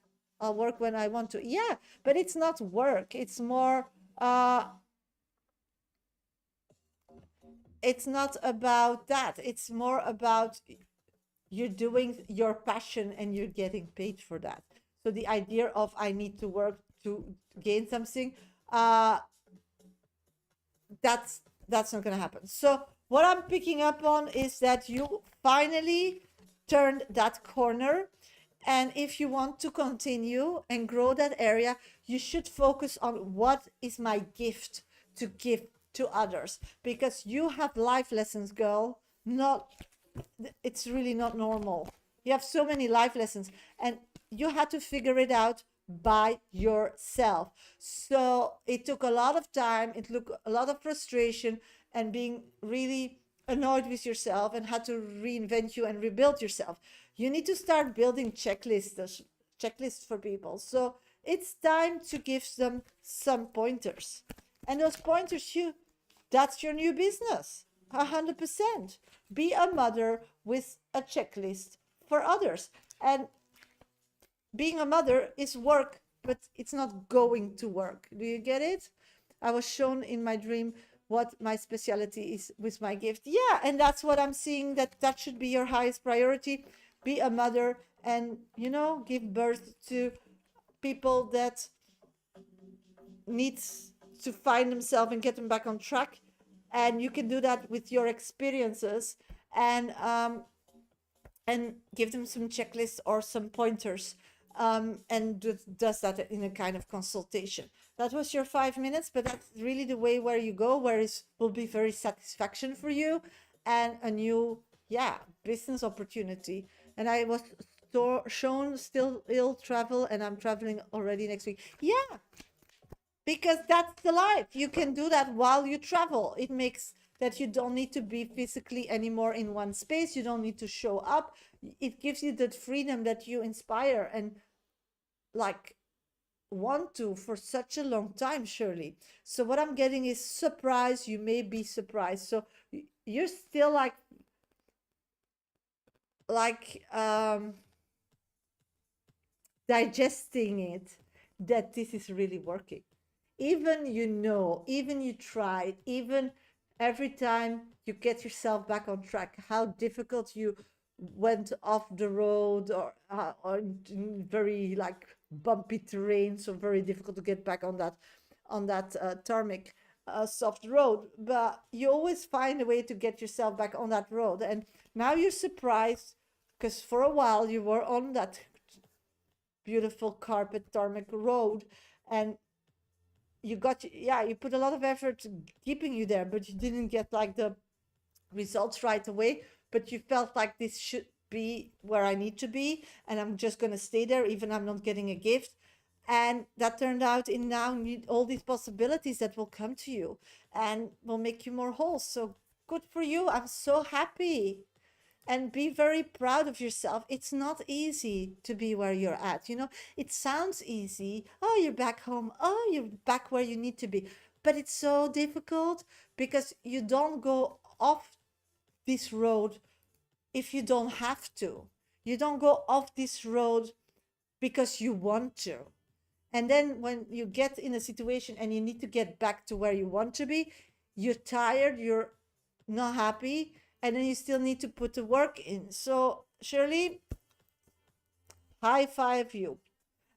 I'll work when I want to, yeah, but it's not work. It's not about that. It's more about you're doing your passion and you're getting paid for that. So the idea of I need to work to gain something, that's not going to happen. So what I'm picking up on is that you finally turned that corner, and if you want to continue and grow that area, you should focus on what is my gift to give to others, because you have life lessons, girl. Not, it's really not normal. You have so many life lessons and you had to figure it out by yourself. So it took a lot of time, it took a lot of frustration and being really annoyed with yourself, and had to reinvent you and rebuild yourself. You need to start building checklists for people. So it's time to give them some pointers, and those pointers, that's your new business. 100%. Be a mother with a checklist for others. And being a mother is work, but it's not going to work. Do you get it? I was shown in my dream what my specialty is with my gift. Yeah, and that's what I'm seeing, that should be your highest priority. Be a mother and, give birth to people that needs to find themselves and get them back on track. And you can do that with your experiences, and give them some checklists or some pointers, and does that in a kind of consultation. That was your 5 minutes, but that's really the way where you go, where it will be very satisfaction for you and a new, business opportunity. And I was shown still ill travel, and I'm traveling already next week. Yeah, because that's the life. You can do that while you travel. It makes that you don't need to be physically anymore in one space. You don't need to show up. It gives you that freedom that you inspire and like want to for such a long time, Shirley. So what I'm getting is surprise. You may be surprised. So you're still like digesting it, that this is really working. Even even you tried, even every time you get yourself back on track, how difficult you went off the road, or very like bumpy terrain, so very difficult to get back on that tarmac soft road. But you always find a way to get yourself back on that road. And now you're surprised because for a while you were on that beautiful carpet tarmac road, and you got, yeah, you put a lot of effort keeping you there, but you didn't get like the results right away. But you felt like this should be where I need to be, and I'm just going to stay there even I'm not getting a gift. And that turned out in now all these possibilities that will come to you and will make you more whole. So good for you. I'm so happy. And be very proud of yourself. It's not easy to be where you're at. You know, it sounds easy. Oh, you're back home. Oh, you're back where you need to be. But it's so difficult because you don't go off this road if you don't have to. You don't go off this road because you want to. And then when you get in a situation and you need to get back to where you want to be, you're tired, you're not happy, and then you still need to put the work in. So Shirley, high five you.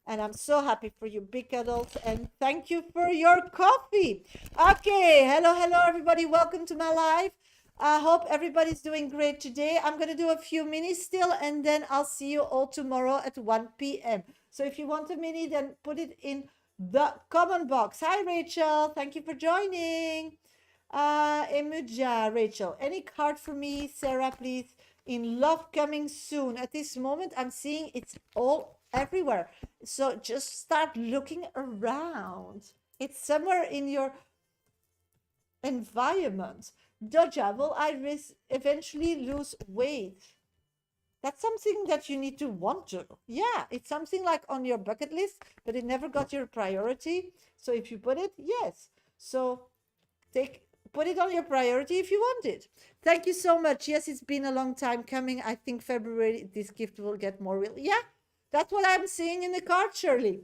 And I'm so happy for you, big adults, and thank you for your coffee. Okay, hello everybody, welcome to my live. I hope everybody's doing great today. I'm going to do a few minis still, and then I'll see you all tomorrow at 1 p.m. So if you want a mini, then put it in the comment box. Hi, Rachel. Thank you for joining. Emuja, Rachel. Any card for me, Sarah, please? In love coming soon. At this moment, I'm seeing it's all everywhere. So just start looking around. It's somewhere in your environment. Doja, will I eventually lose weight? That's something that you need to want to. Yeah, it's something like on your bucket list, but it never got your priority. So if you put it, yes. So put it on your priority if you want it. Thank you so much. Yes, it's been a long time coming. I think February, this gift will get more real. Yeah, that's what I'm seeing in the card, Shirley.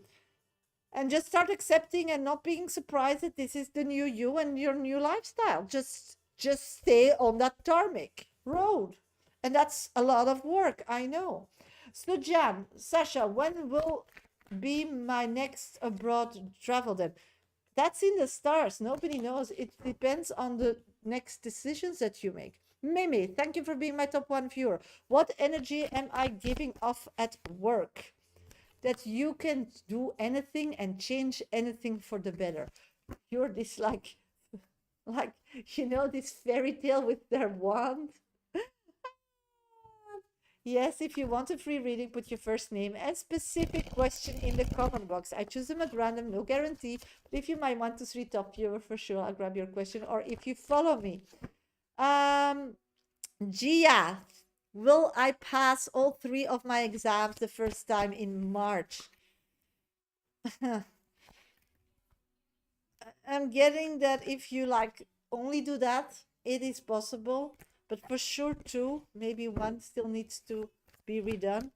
And just start accepting and not being surprised that this is the new you and your new lifestyle. Just stay on that tarmac road. And that's a lot of work, I know. So Jan, Sasha, when will be my next abroad travel then? That's in the stars. Nobody knows. It depends on the next decisions that you make. Mimi, thank you for being my top 1 viewer. What energy am I giving off at work? That you can do anything and change anything for the better. You're this like, you know, this fairy tale with their wand. Yes, if you want a free reading, put your first name and specific question in the comment box. I choose them at random, no guarantee. But if you might want to 3 top viewer, for sure, I'll grab your question. Or if you follow me. Gia, will I pass all 3 of my exams the first time in March? I'm getting that if you like only do that, it is possible. But for sure, 2, maybe 1 still needs to be redone.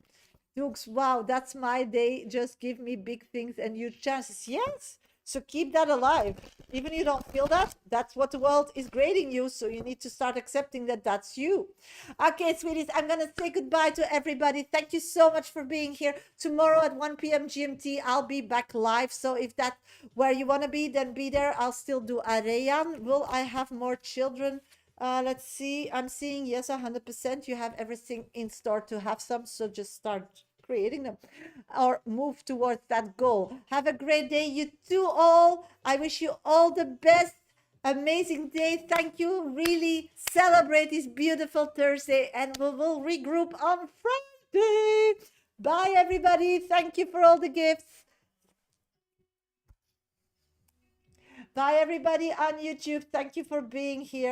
Dukes, wow, that's my day. Just give me big things and huge chances. Yes. So keep that alive. Even if you don't feel that, that's what the world is grading you. So you need to start accepting that that's you. Okay, sweeties, I'm going to say goodbye to everybody. Thank you so much for being here. Tomorrow at 1 p.m. GMT, I'll be back live. So if that's where you want to be, then be there. I'll still do Arayan. Will I have more children? Let's see. I'm seeing yes, 100%. You have everything in store to have some. So just start creating them or move towards that goal. Have a great day, you too all. I wish you all the best. Amazing day. Thank you. Really celebrate this beautiful Thursday, and we will regroup on Friday. Bye, everybody. Thank you for all the gifts. Bye, everybody on YouTube. Thank you for being here.